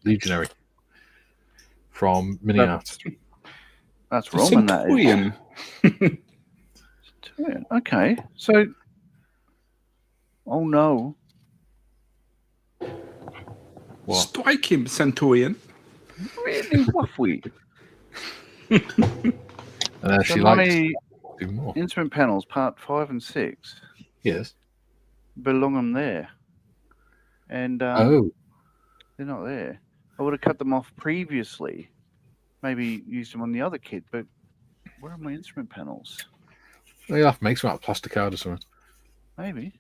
legionary from Mini Art. That's Roman, that is. Okay, so... Oh, no. What? Strike him, Centurion. Really waffly. And she likes to do more. Instrument panels, part 5 and 6. Yes. Belong them there. And They're not there. I would have cut them off previously. Maybe used them on the other kit, but where are my instrument panels? You'll have to make some out of plastic card or something. Maybe.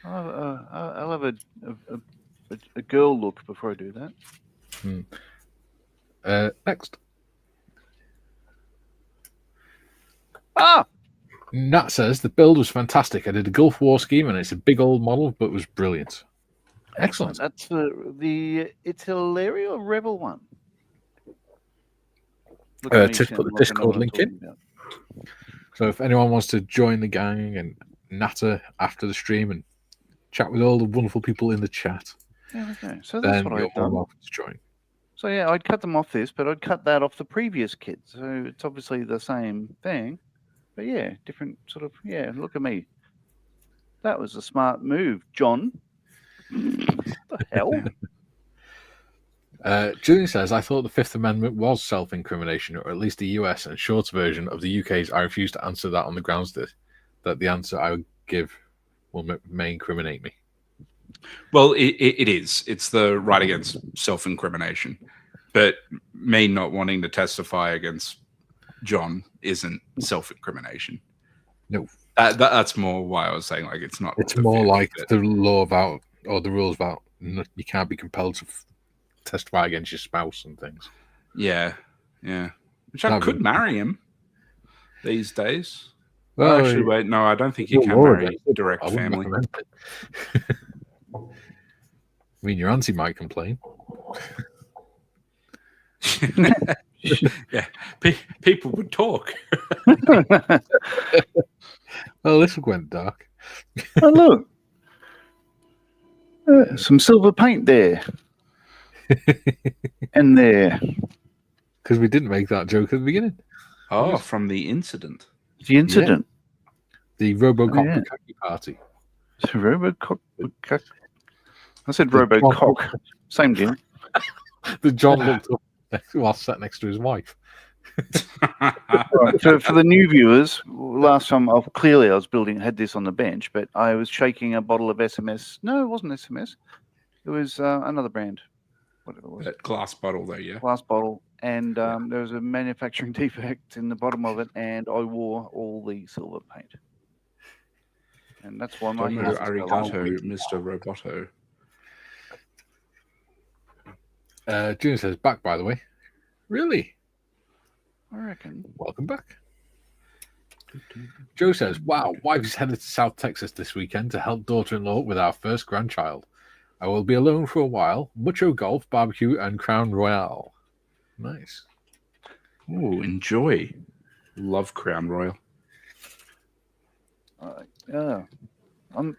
I'll have a girl look before I do that. Next. Nat says the build was fantastic. I did a Gulf War scheme and it's a big old model, but it was brilliant. Excellent. That's the Italeri or Revell one. Just put the Discord link in. So if anyone wants to join the gang and natter after the stream and chat with all the wonderful people in the chat, okay. So that's what I've done. Welcome to join. So yeah, I'd cut them off this, but I'd cut that off the previous kit. So it's obviously the same thing, but yeah, different sort of. Yeah, look at me. That was a smart move, John. What the hell? Julian says, I thought the Fifth Amendment was self-incrimination, or at least the US and short version of the UK's. I refuse to answer that on the grounds that the answer I would give may incriminate me. Well, it is. It's the right against self-incrimination. But me not wanting to testify against John isn't self-incrimination. No. That's more why I was saying, like, it's not. It's more like the law about, or the rules about, you can't be compelled to testify against your spouse and things. Yeah. Which I could marry him these days. Well, actually, wait, no, I don't think you can marry direct family. I mean, your auntie might complain. Yeah, people would talk. Well, this went dark. Oh, look. Some silver paint there. And there. Because we didn't make that joke at the beginning. Oh, from the incident. The incident. Yeah. The Robocop Bukkake party. Robocop Bukkake. I said Robocock. Same deal. The John looked up while sat next to his wife. Right, so for the new viewers, last time I was had this on the bench, but I was shaking a bottle of SMS. No, it wasn't SMS. It was another brand. Whatever it was. That glass bottle, though, yeah. Glass bottle. And there was a manufacturing defect in the bottom of it, and I wore all the silver paint. And that's why my hair. Arigato, Mr. Roboto. June says, back, by the way. Really? I reckon. Welcome back. Joe says, wow, wife is headed to South Texas this weekend to help daughter-in-law with our first grandchild. I will be alone for a while. Mucho golf, barbecue, and Crown Royale. Nice. Oh, enjoy. Love Crown Royal. I'm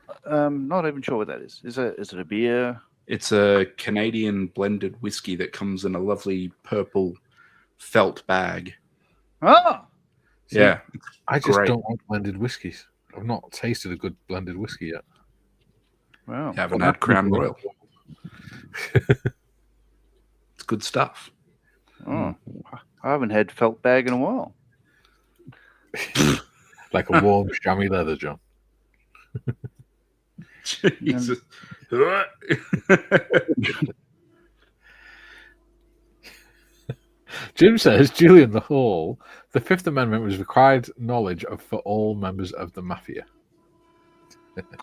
not even sure what that is. Is it a beer? It's a Canadian blended whiskey that comes in a lovely purple felt bag. Oh! Yeah. I just don't like blended whiskies. I've not tasted a good blended whiskey yet. Wow. You haven't had Crown Royal. It's good stuff. Oh, I haven't had felt bag in a while. Like a warm, chamois leather, John. Jesus. Jim says, Julian the Hall, the Fifth Amendment was required knowledge of for all members of the mafia.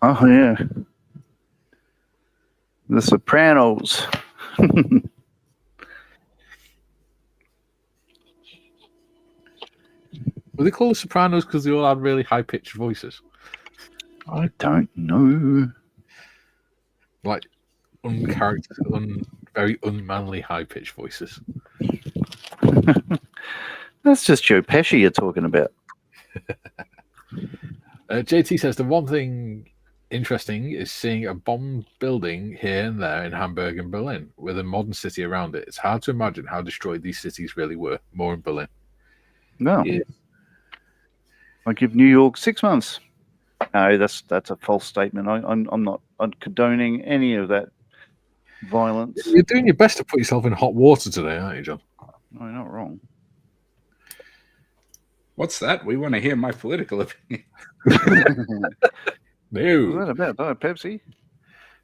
Oh, yeah. The Sopranos. Were they called the Sopranos because they all had really high-pitched voices? I don't know. Like very unmanly high-pitched voices. That's just Joe Pesci you're talking about. JT says the one thing interesting is seeing a bomb building here and there in Hamburg and Berlin with a modern city around it. It's hard to imagine how destroyed these cities really were. More in Berlin. No. Yeah. I give New York 6 months. No, that's a false statement. I'm not condoning any of that violence. You're doing your best to put yourself in hot water today, aren't you, John? No, you're not wrong. What's that? We want to hear my political opinion. No. What's that about? Diet Pepsi?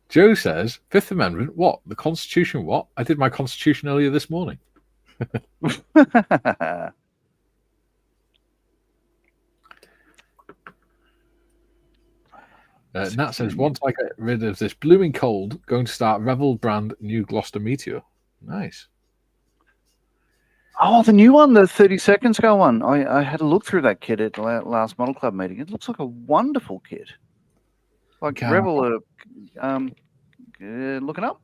Joe says, Fifth Amendment, what? The Constitution, what? I did my Constitution earlier this morning. Nat says, once I get rid of this blooming cold, going to start Revell brand new Gloucester Meteor. Nice. Oh, the new one, the 30-second scale one. I had a look through that kit at the last Model Club meeting. It looks like a wonderful kit. Like Revell looking up.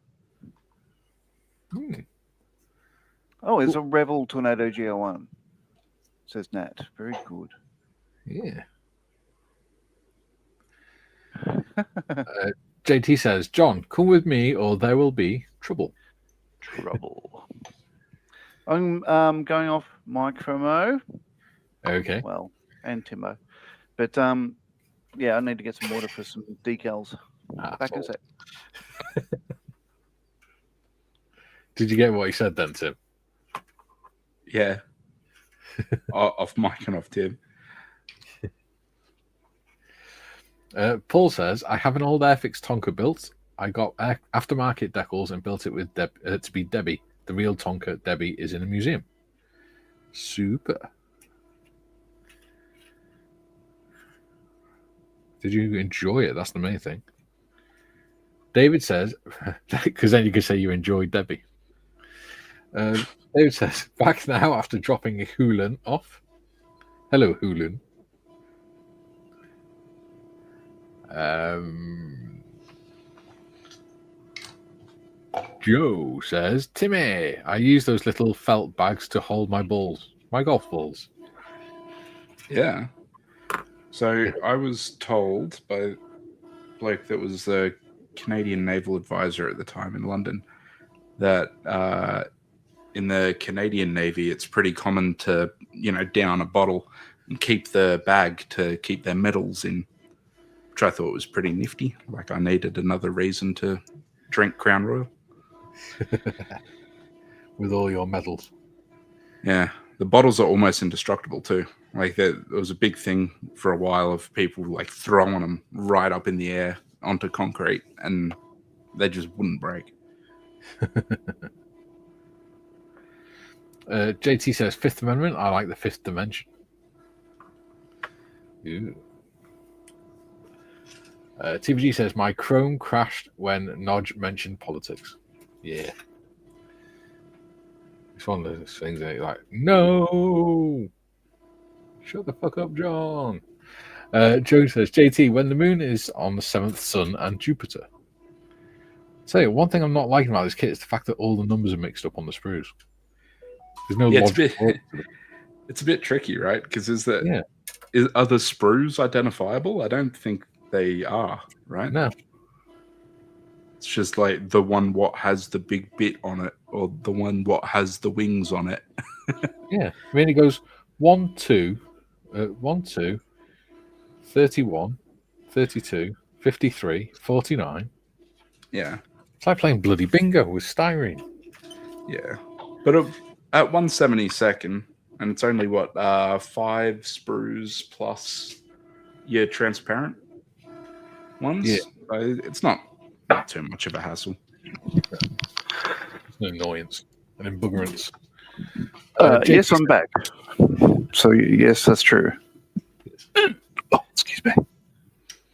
Oh, it's a Revell Tornado GR.1. Says Nat. Very good. Yeah. JT says, John, come with me or there will be trouble. Trouble. I'm going off mic for Mo. Okay. Well, and Timmah. But yeah, I need to get some water for some decals. Back in a sec. Did you get what he said then, Tim? Yeah. Off mic and off Tim. Paul says, I have an old Airfix Tonka built. I got aftermarket decals and built it with to be Debbie. The real Tonka Debbie is in a museum. Super. Did you enjoy it? That's the main thing. David says, because then you can say you enjoyed Debbie. David says, back now after dropping a Hulan off. Hello, Hulan. Joe says, Timmy, I use those little felt bags to hold my balls, my golf balls. Yeah. So I was told by a bloke that was the Canadian naval advisor at the time in London that in the Canadian Navy, it's pretty common to, down a bottle and keep the bag to keep their medals in, which I thought was pretty nifty. Like I needed another reason to drink Crown Royal. With all your medals. Yeah. The bottles are almost indestructible too. Like there was a big thing for a while of people like throwing them right up in the air onto concrete and they just wouldn't break. JT says, Fifth Amendment, I like the Fifth Dimension. Ooh. TVG says, my Chrome crashed when Nodge mentioned politics. Yeah. It's one of those things that you're like, no! Shut the fuck up, John. Joe says, JT, when the moon is on the 7th sun and Jupiter. Tell you, one thing I'm not liking about this kit is the fact that all the numbers are mixed up on the sprues. There's no logic. It's a bit tricky, right? Because are the sprues identifiable? I don't think they are, right? No. It's just like the one what has the big bit on it, or the one what has the wings on it. Yeah. I mean, it goes 1, 2, 31, 32, 53, 49. Yeah. It's like playing bloody bingo with styrene. Yeah. But at 1/72nd, and it's only 5 sprues plus your transparent ones. Yeah. It's not too much of a hassle. It's an annoyance, an embuggerance. Yes, I'm back. So yes, that's true. Oh, excuse me.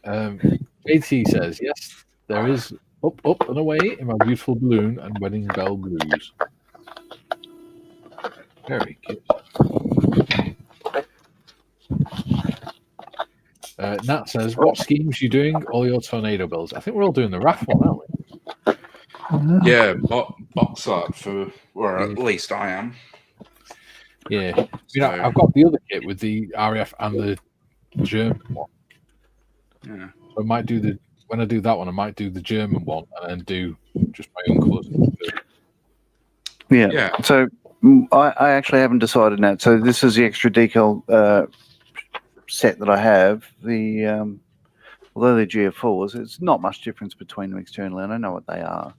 JT says, yes, there is up, up and away in my beautiful balloon and wedding bell blues. Very cute. Nat says, what schemes are you doing? All your tornado builds. I think we're all doing the RAF one, aren't we? Yeah, box art or at least I am. Yeah. I've got the other kit with the RAF and the German one. Yeah. So I might do when I do that one, I might do the German one and then do just my own colours. Yeah. So I actually haven't decided now. So this is the extra decal set that I have. The although they're GF4s, it's not much difference between them externally. I don't know what they are,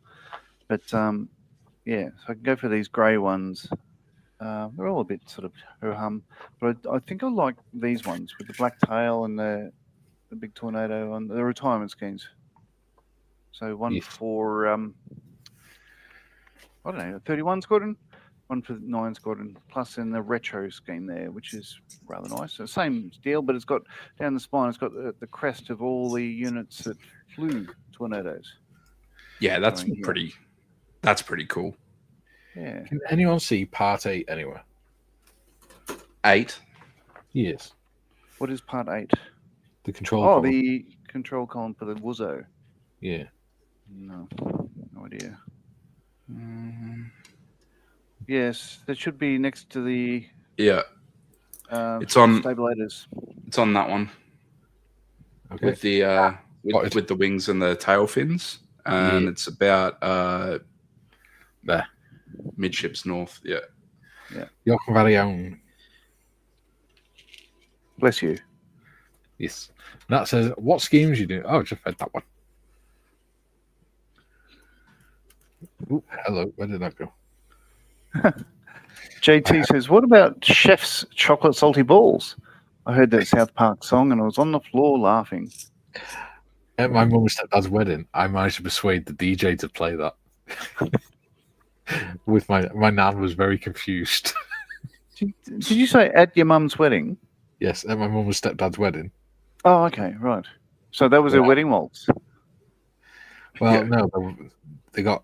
but yeah. So I can go for these grey ones. They're all a bit sort of ho-hum, but I think I like these ones with the black tail and the big tornado on the retirement schemes. So one Yes. for I don't know, 31 Squadron, one for 9 Squadron, plus in the retro scheme there, which is rather nice. So same deal, but it's got down the spine. It's got the crest of all the units that flew tornadoes. Yeah, that's Going here. pretty. That's pretty cool. Yeah. Can anyone see Part 8 anywhere? 8. Yes. What is Part 8? The control Oh, column. the control column for the Wuzzo. Yeah. No idea. Mm, Yes, that should be next to the yeah, it's on. stabilators. It's on that one Okay. with the Spotted. with the wings and the tail fins, and Yeah. it's about There. midships north. Yeah. Your very own. Bless you. Yes. And that says, what schemes you do? Oh, just read that one. Ooh, hello. Where did that go? JT says, what about Chef's chocolate salty balls? I heard that South Park song and I was on the floor laughing. At my mum and stepdad's wedding, I managed to persuade the DJ to play that. With my nan was very confused. Did you say at your mum's wedding? Yes, at my mum and stepdad's wedding. Oh, okay, right. So that was a wedding waltz. Well, Yeah. no, they did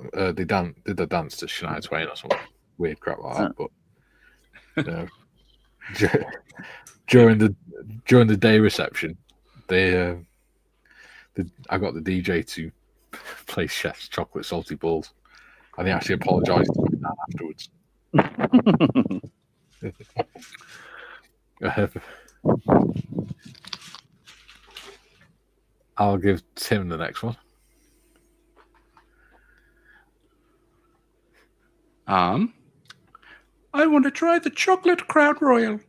the dance to Shania Twain or something weird crap like that. But during the day reception, I got the DJ to play Chef's chocolate salty balls, and he actually apologised to me afterwards. I'll give Tim the next one. I want to try the chocolate Crown Royal.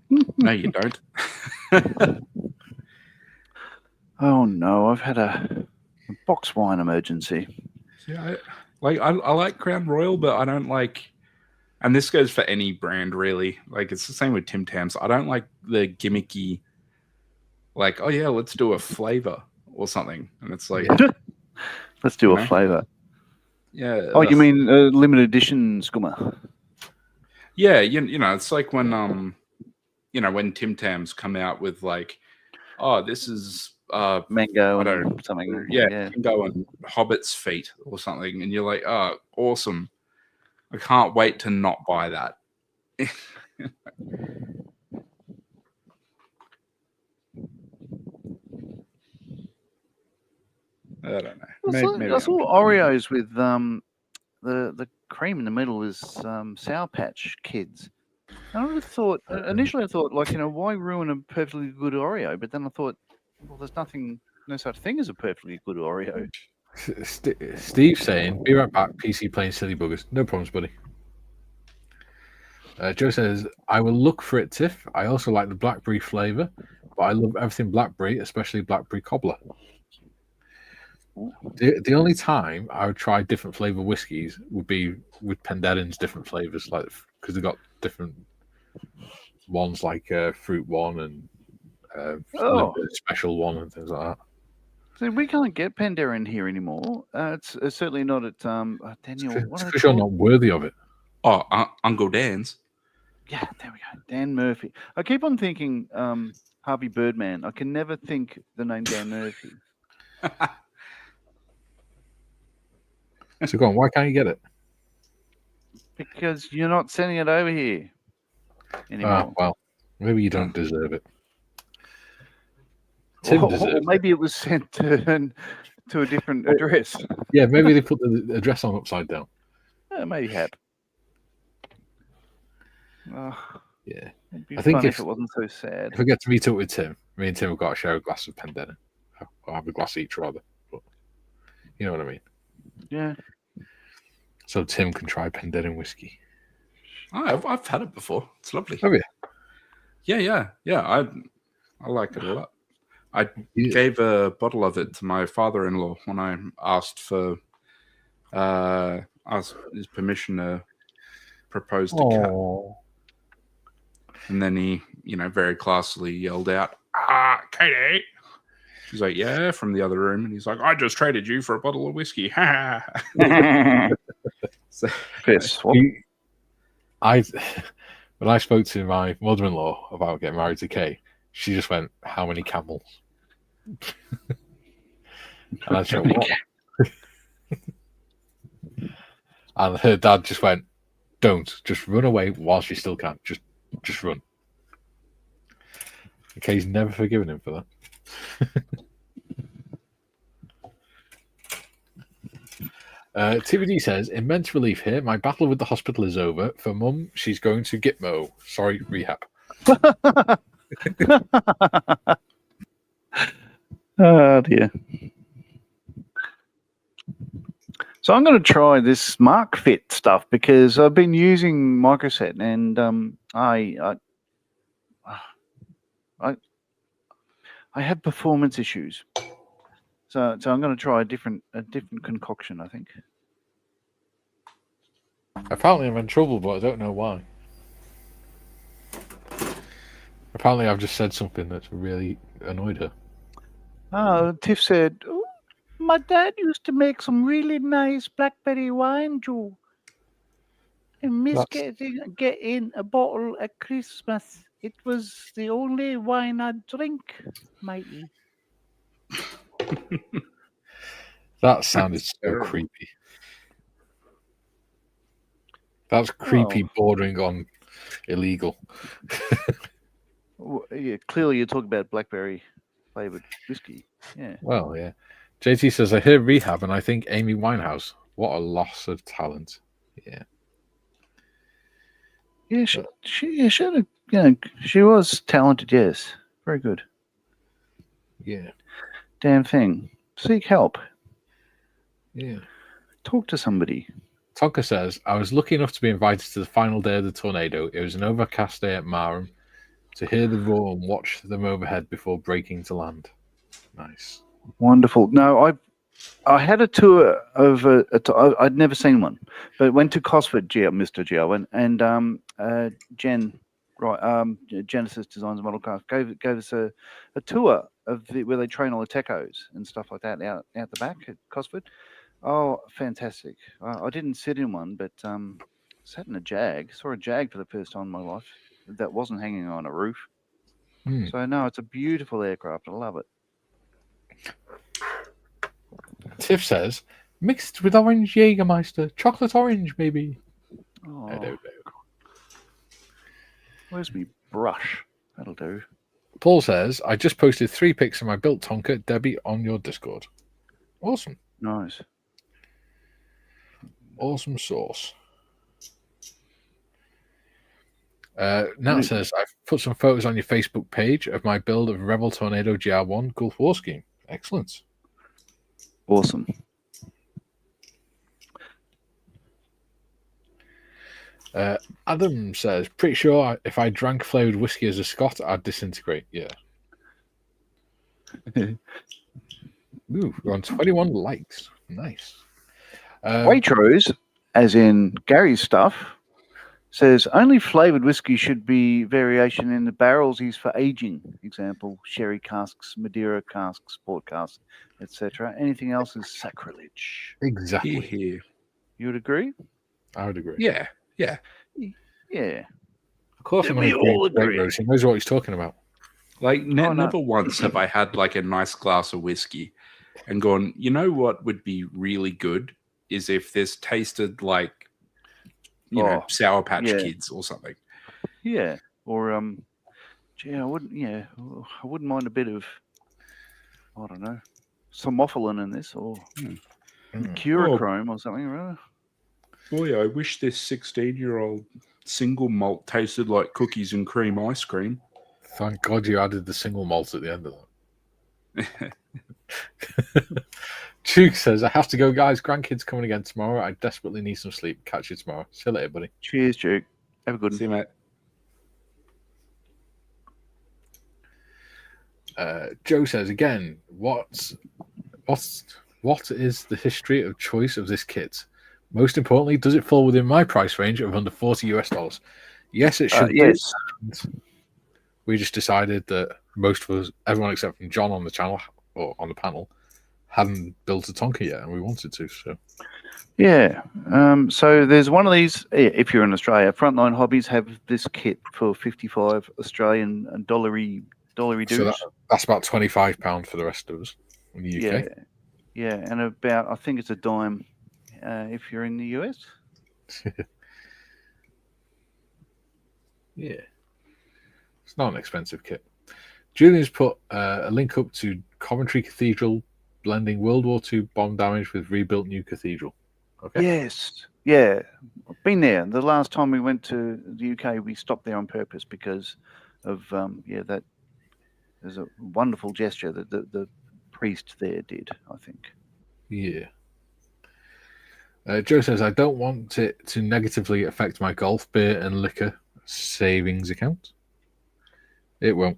No, you don't. Oh no, I've had a box wine emergency. Yeah, I like Crown Royal, but I don't like. And this goes for any brand, really. Like, it's the same with Tim Tams. I don't like the gimmicky, like, oh, yeah, let's do a flavor or something. And it's like... Let's do a flavour. Yeah. Oh, you mean limited edition skooma? Yeah, you know, it's like when, when Tim Tams come out with, like, oh, this is... mango I don't and something. Yeah, mango and Hobbit's feet or something. And you're like, oh, awesome. I can't wait to not buy that. I don't know. I saw Oreos with the cream in the middle is Sour Patch Kids. And I would have thought initially I thought why ruin a perfectly good Oreo? But then I thought, well, there's no such thing as a perfectly good Oreo. Steve saying, "Be right back. PC playing silly buggers. No problems, buddy." Joe says, "I will look for it, Tiff. I also like the blackberry flavour, but I love everything blackberry, especially blackberry cobbler." The only time I would try different flavour whiskies would be with Penderyn's different flavours, like because they've got different ones, like fruit one and special one and things like that. So we can't get Penderyn here anymore. It's certainly not at Daniel. It's because you're not worthy of it. Oh, Uncle Dan's. Yeah, there we go. Dan Murphy. I keep on thinking Harvey Birdman. I can never think the name Dan Murphy. So go on, why can't you get it? Because you're not sending it over here anymore. Well, maybe you don't deserve it. Or maybe it was sent to a different address. Yeah, maybe they put the address on upside down. Maybe have. Yeah, I think if it wasn't so sad. If I get to meet up with Tim, me and Tim have got to share a glass of Penderyn. I'll have a glass each, rather. But you know what I mean? Yeah. So Tim can try Penderyn whiskey. I've had it before. It's lovely. Have you? Yeah. I like it a lot. I gave a bottle of it to my father-in-law when I asked for his permission to propose to Kat. And then he, very classily yelled out, Katie. She's like, yeah, from the other room. And he's like, I just traded you for a bottle of whiskey. Ha ha. So, When I spoke to my mother-in-law about getting married to Kay, she just went, "How many camels?" And I said, "What?" And her dad just went, "Don't, just run away whilst you still can. Just run." And Kay's never forgiven him for that. TVD says, immense relief here. My battle with the hospital is over. For Mum, she's going to Gitmo. Sorry, rehab. Oh, dear. So I'm going to try this Mark Fit stuff because I've been using Microset and I have performance issues. So I'm going to try a different concoction, I think. Apparently I'm in trouble, but I don't know why. Apparently I've just said something that's really annoyed her. Oh, Tiff said, oh, my dad used to make some really nice blackberry wine, Joe. And miss getting a bottle at Christmas. It was the only wine I'd drink, matey. That sounded so creepy. That's creepy, bordering on illegal. Well, yeah, clearly you're talking about blackberry flavored whiskey. Yeah. Well, yeah. JT says, I hear rehab and I think Amy Winehouse. What a loss of talent. Yeah. Yeah, she was talented, yes. Very good. Yeah. Damn thing. Seek help. Yeah. Talk to somebody. Tonka says, I was lucky enough to be invited to the final day of the tornado. It was an overcast day at Marham to hear the roar and watch them overhead before breaking to land. Nice. Wonderful. No, I had a tour of I'd never seen one, but went to Cosford, Mr. Gio, and Jen, right, Genesis Designs Model Cars gave us a tour of where they train all the techos and stuff like that out the back at Cosford. Oh, fantastic! I didn't sit in one, but sat in a Jag. Saw a Jag for the first time in my life. That wasn't hanging on a roof. So no, it's a beautiful aircraft. I love it. Tiff says, mixed with orange Jägermeister, chocolate orange, maybe. Oh, I don't know. Where's me brush? That'll do. Paul says, I just posted 3 pics of my built Tonka, Debbie, on your Discord. Awesome. Nice. Awesome sauce. Nat says, I've put some photos on your Facebook page of my build of Revell Tornado GR.1 Gulf War Scheme. Excellent. Awesome. Adam says, pretty sure if I drank flavoured whiskey as a Scot, I'd disintegrate. Yeah. Ooh, we're on 21 likes. Nice. Waitrose, as in Gary's stuff, says only flavoured whiskey should be variation in the barrels used for aging. Example, sherry casks, Madeira casks, port casks, etc. Anything else is sacrilege. Exactly. Here. You would agree? I would agree. Yeah. Yeah. Of course, I'm going to agree. He knows what he's talking about. Like, never once have I had like a nice glass of whiskey and gone, you know what would be really good is if this tasted like, you know, Sour Patch Kids or something. Yeah. Or, gee, I wouldn't mind a bit of, I don't know, Somophilin in this or Curachrome or something, right? Boy, I wish this 16-year-old single malt tasted like cookies and cream ice cream. Thank God you added the single malt at the end of that. Duke says, I have to go, guys. Grandkids coming again tomorrow. I desperately need some sleep. Catch you tomorrow. See you later, buddy. Cheers, Duke. Have a good one. See you, mate. Joe says, again, what is the history of choice of this kit? Most importantly, does it fall within my price range of under $40 US? Yes, it should. Yes. We just decided that most of us, everyone except from John on the channel, or on the panel, hadn't built a Tonka yet, and we wanted to. So Yeah. So there's one of these. If you're in Australia, Frontline Hobbies have this kit for 55 Australian dollary dues. So that's about £25 for the rest of us in the UK. Yeah, and about I think it's a dime if you're in the US. Yeah, it's not an expensive kit. Julian's put a link up to Coventry Cathedral blending World War II bomb damage with rebuilt new cathedral. Okay. Yes. Yeah. I've been there. The last time we went to the UK, we stopped there on purpose because of that. There's a wonderful gesture that the priest there did, I think. Yeah. Joe says, I don't want it to negatively affect my golf, beer, and liquor savings account. It won't.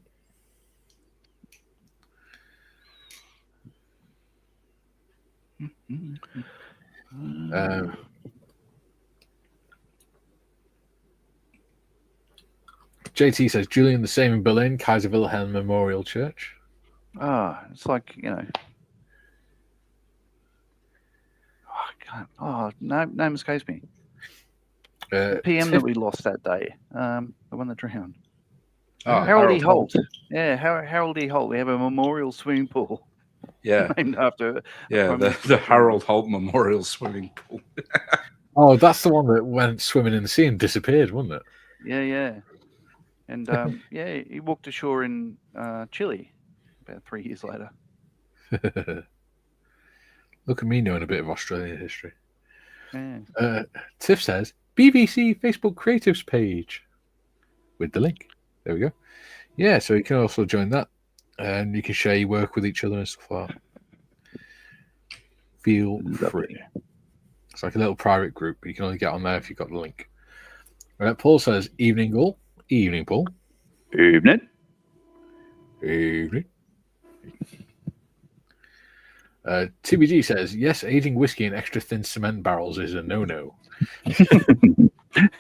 JT says, Julian, the same in Berlin, Kaiser Wilhelm Memorial Church. It's like, I can't. Name escapes me. The PM that we lost that day, the one that drowned. Harold E. Holt. Yeah, Harold E. Holt. We have a memorial swimming pool. Yeah, named after. Yeah, the Harold Holt Memorial Swimming Pool. Oh, that's the one that went swimming in the sea and disappeared, wasn't it? Yeah. And he walked ashore in Chile about 3 years later. Look at me knowing a bit of Australian history. Yeah. Tiff says, BBC Facebook Creatives page with the link. There we go. Yeah, so you can also join that and you can share your work with each other and stuff like that. Feel free. It's like a little private group, but you can only get on there if you've got the link. Paul says, evening all. Evening, Paul. Evening. TBG says, yes, aging whiskey in extra thin cement barrels is a no-no.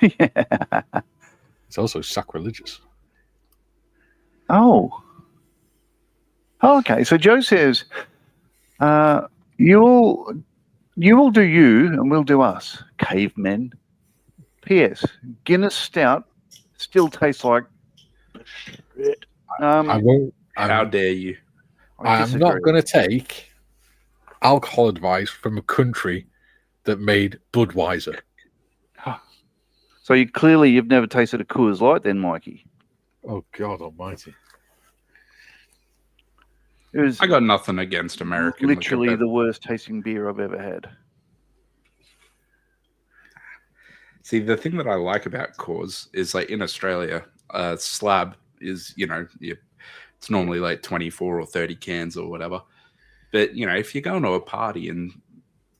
Yeah. It's also sacrilegious. Oh, okay. So Joe says, you will do you and we'll do us, cavemen. P.S. Guinness Stout still tastes like shit. How dare you? I'm not going to take alcohol advice from a country that made Budweiser. So you've never tasted a Coors Light then, Mikey? Oh, God almighty. I got nothing against American. Literally the worst tasting beer I've ever had. See, the thing that I like about Coors is, like, in Australia, slab is, it's normally like 24 or 30 cans or whatever. But, if you're going to a party and,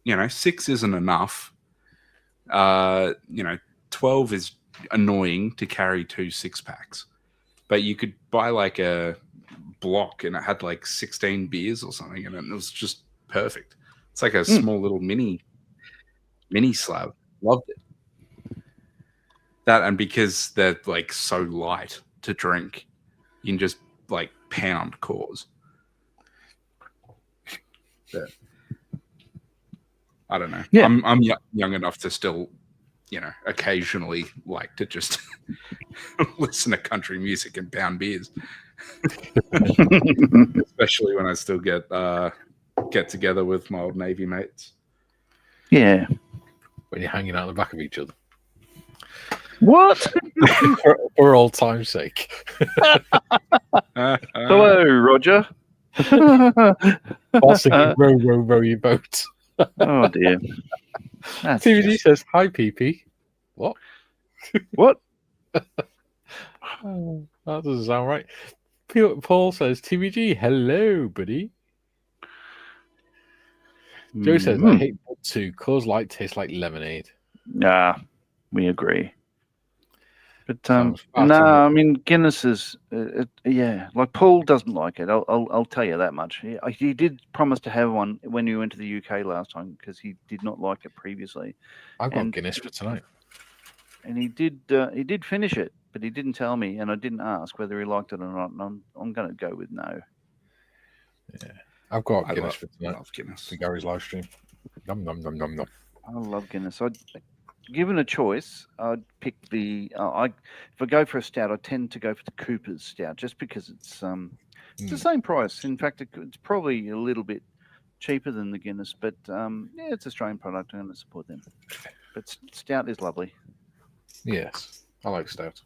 6 isn't enough, 12 is annoying to carry 2 6-packs. But you could buy like a block and it had like 16 beers or something in it, and it was just perfect. It's like a small little mini slab. Loved it. That, and because they're like so light to drink, you can just like pound Coors. Yeah. I don't know. Yeah. I'm young enough to still, occasionally like to just listen to country music and pound beers. Especially when I still get together with my old Navy mates. Yeah. When you're hanging out the back of each other. What? for old time's sake. Hello, Roger. While singing row, row, row your boat. Oh, dear. TVD says, hi, PP. What? What? Oh, that doesn't sound right. Paul says, TVG, hello, buddy. Joe says, I hate Bud too. Coors Light tastes like lemonade. Nah, we agree. But I mean, Guinness is, like Paul doesn't like it. I'll tell you that much. He did promise to have one when you went to the UK last time because he did not like it previously. I've got Guinness for tonight. And he did finish it, but he didn't tell me, and I didn't ask whether he liked it or not. And I'm going to go with no. Yeah. I've got I Guinness for tonight. love Guinness. For Gary's live stream. Nom nom nom nom nom. I love Guinness. Given a choice, I'd pick the. If I go for a stout, I tend to go for the Cooper's Stout, just because it's the same price. In fact, it's probably a little bit cheaper than the Guinness, but yeah, it's an Australian product. I'm going to support them. But stout is lovely. Yes, I like stout.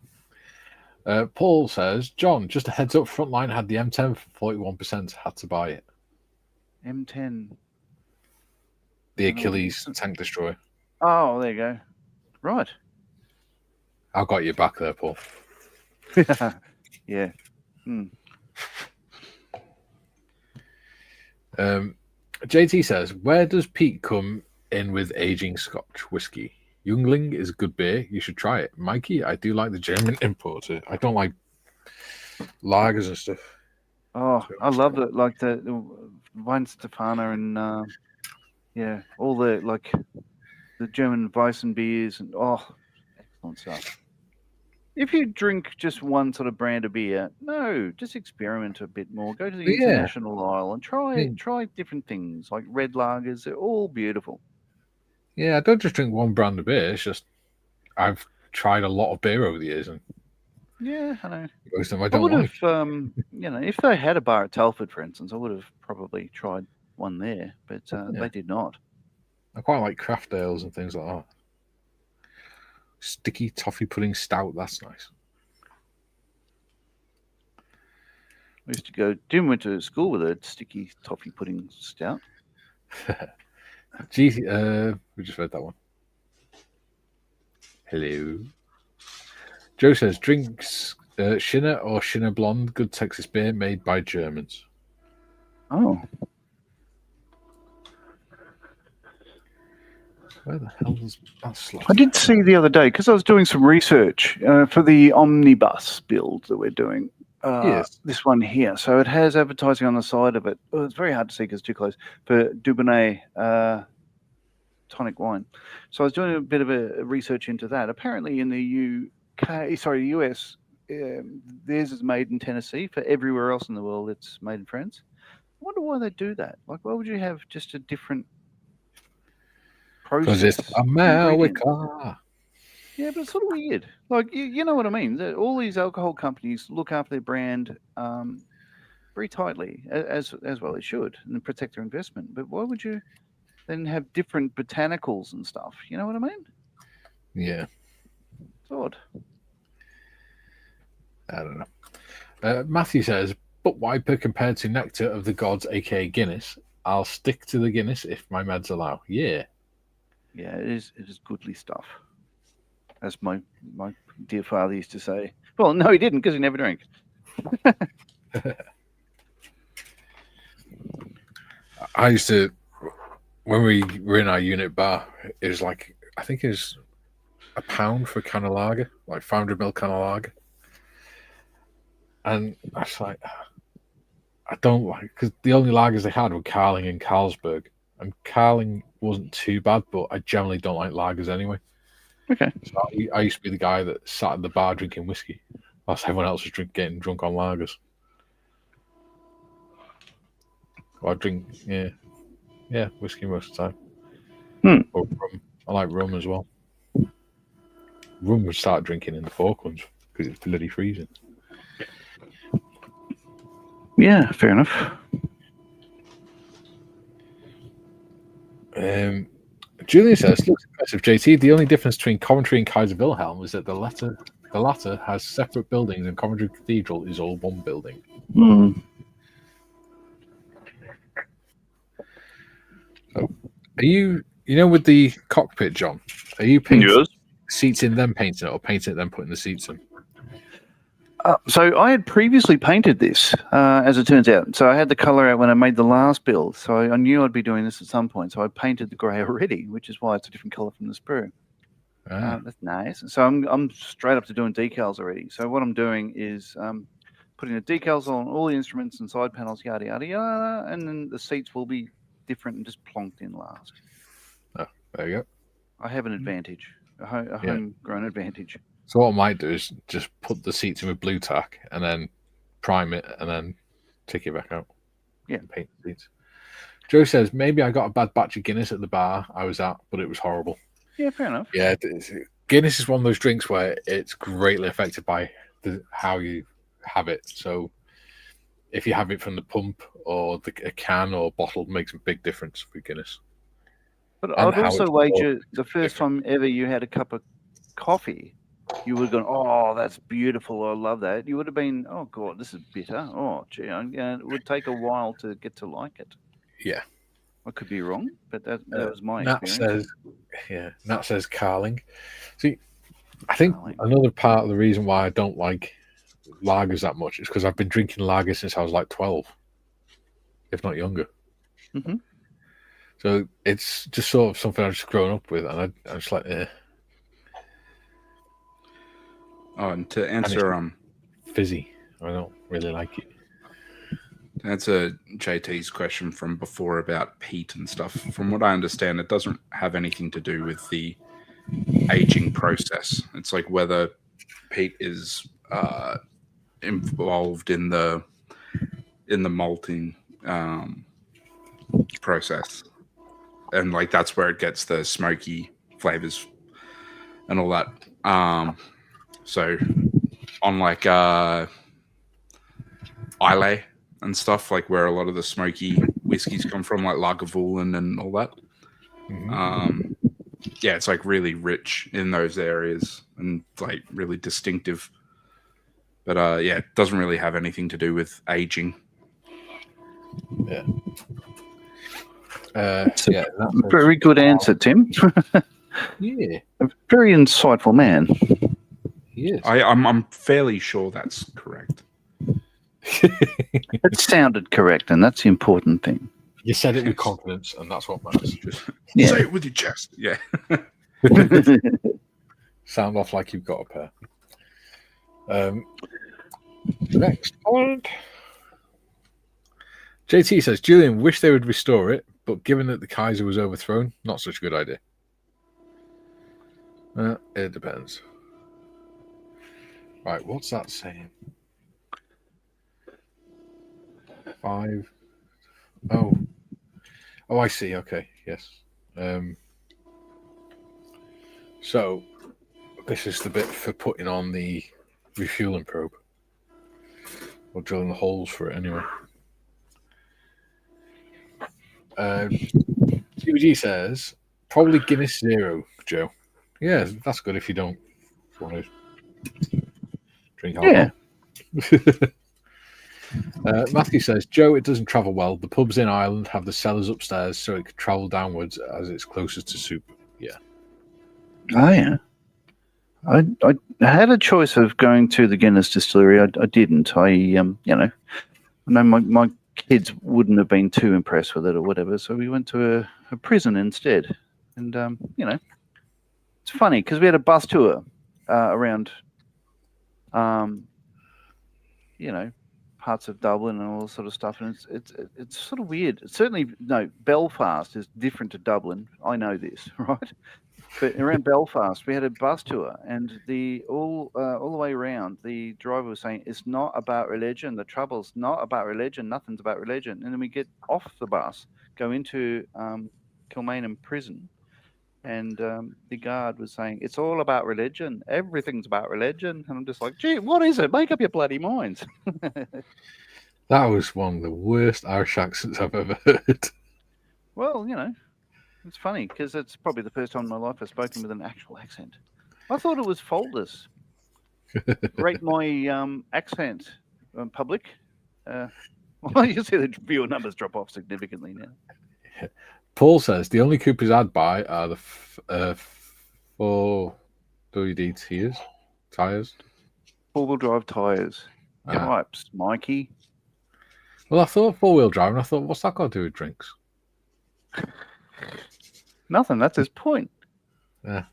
Paul says, John, just a heads up, Frontline had the M10 for 41%. Had to buy it. M10. The Achilles tank destroyer. Oh, there you go. Right. I've got you back there, Paul. Yeah. JT says, where does Pete come in with aging Scotch whiskey? Youngling is a good beer. You should try it. Mikey, I do like the German importer. I don't like lagers and stuff. Oh, I love it. Like the Wine Stefana and all the German Weissen beers and excellent stuff. If you drink just one sort of brand of beer, no, just experiment a bit more. Go to the international aisle and try different things like red lagers. They're all beautiful. Yeah, I don't just drink one brand of beer. It's just I've tried a lot of beer over the years, and yeah, I know. Most of them I don't like. If they had a bar at Telford, for instance, I would have probably tried one there, but they did not. I quite like craft ales and things like that. Sticky toffee pudding stout, that's nice. We used to go. Jim went to school with a sticky toffee pudding stout. Gee, we just read that one. Hello. Joe says, drinks Shinner or Shinner Blonde, good Texas beer made by Germans. Oh. Where the hell is that slot? I did see the other day, because I was doing some research for the omnibus build that we're doing. Yes. This one here. So it has advertising on the side of it. Well, it's very hard to see because it's too close. For Dubonnet tonic wine. So I was doing a bit of a research into that. Apparently in the US, theirs is made in Tennessee. For everywhere else in the world, it's made in France. I wonder why they do that. Like, why would you have just a different process? Because it's America. Yeah, but it's sort of weird. Like, you know what I mean? All these alcohol companies look after their brand very tightly, as well they should, and protect their investment. But why would you then have different botanicals and stuff? You know what I mean? Yeah. It's odd. I don't know. Matthew says, but Wiper compared to Nectar of the Gods, aka Guinness, I'll stick to the Guinness if my meds allow. Yeah. Yeah, it is goodly stuff. As my dear father used to say. Well, no, he didn't, because he never drank. I used to, when we were in our unit bar, it was like, I think it was £1 for a can of lager, like 500ml can of lager. And I was like, I don't like, because the only lagers they had were Carling and Carlsberg. And Carling wasn't too bad, but I generally don't like lagers anyway. Okay. So I used to be the guy that sat at the bar drinking whiskey, whilst everyone else was getting drunk on lagers. Well, I drink, whiskey most of the time. Or rum. I like rum as well. Rum would start drinking in the Falklands because it's bloody freezing. Yeah, fair enough. Julian says, looks impressive, JT. The only difference between Coventry and Kaiser Wilhelm is that the latter has separate buildings and Coventry Cathedral is all one building. So, are you with the cockpit, John? Are you painting seats in, then painting it, or painting it, then putting the seats in? So I had previously painted this, as it turns out. So I had the colour out when I made the last build. So I knew I'd be doing this at some point. So I painted the grey already, which is why it's a different colour from the sprue. That's nice. So I'm straight up to doing decals already. So what I'm doing is putting the decals on all the instruments and side panels, yada, yada, yada. And then the seats will be different and just plonked in last. Oh, there you go. I have an advantage, a homegrown advantage. So what I might do is just put the seats in with blue tack and then prime it and then take it back out. Yeah. And paint the seats. Joe says, maybe I got a bad batch of Guinness at the bar I was at, but it was horrible. Yeah, fair enough. Yeah, Guinness is one of those drinks where it's greatly affected by how you have it. So if you have it from the pump or a can or bottle, makes a big difference with Guinness. But And I'd how also it's wager poured the first different. time ever you had a cup of coffee, you would have gone, "Oh, that's beautiful. I love that." You would have been, "Oh God, this is bitter. Oh, gee, it would take a while to get to like it." Yeah. I could be wrong, but that was my Nat experience. Nat says Carling. See, I think Carling. another part of the reason why I don't like lagers that much is because I've been drinking lager since I was like 12, if not younger. Mm-hmm. So it's just sort of something I've just grown up with, and I'm just like, Oh, and to answer fizzy. I don't really like it. to answer JT's question from before about peat and stuff. From what I understand, it doesn't have anything to do with the aging process. It's like whether peat is involved in the malting process, and like that's where it gets the smoky flavors and all that. So on like Islay and stuff, like where a lot of the smoky whiskeys come from, like Lagavulin and all that. Mm-hmm. Yeah, it's like really rich in those areas and like really distinctive. But yeah, it doesn't really have anything to do with aging. Yeah. That's yeah, a very good answer, Tim. Yeah. A very insightful man. He is. I'm fairly sure that's correct. It sounded correct, and that's the important thing. You said it with confidence, and that's what matters. Yeah. Say it with your chest. Yeah. Sound off like you've got a pair. Next point. JT says, Julian, wish they would restore it, but given that the Kaiser was overthrown, not such a good idea. It depends. Right, what's that saying? 5. Oh, I see. Okay, yes. So this is the bit for putting on the refueling probe, or drilling the holes for it anyway. CBG says probably Guinness Zero, Joe. Yeah, that's good if you don't want to drink alcohol. Yeah. Matthew says, Joe, it doesn't travel well. The pubs in Ireland have the cellars upstairs so it could travel downwards as it's closest to soup. Yeah. Oh, yeah. I had a choice of going to the Guinness distillery. I didn't. I know my kids wouldn't have been too impressed with it or whatever. So we went to a prison instead. And, it's funny because we had a bus tour around, parts of Dublin and all this sort of stuff. And it's sort of weird. Certainly, no, Belfast is different to Dublin. I know this, right? But around Belfast, we had a bus tour, and all the way around, the driver was saying, "It's not about religion. The trouble's not about religion. Nothing's about religion." And then we get off the bus, go into Kilmainham prison, and the guard was saying, "It's all about religion. Everything's about religion." And I'm just like, "Gee, what is it? Make up your bloody minds." That was one of the worst Irish accents I've ever heard. Well, it's funny because it's probably the first time in my life I've spoken with an actual accent. I thought it was faultless. Rate my accent, public. Well, you see the viewer numbers drop off significantly now. Paul says the only Coopers I'd buy are the 4 WD tires. 4-wheel drive tires. Types, Mikey. Well, I thought 4-wheel drive, and I thought, what's that got to do with drinks? Nothing. That's his point. Yeah.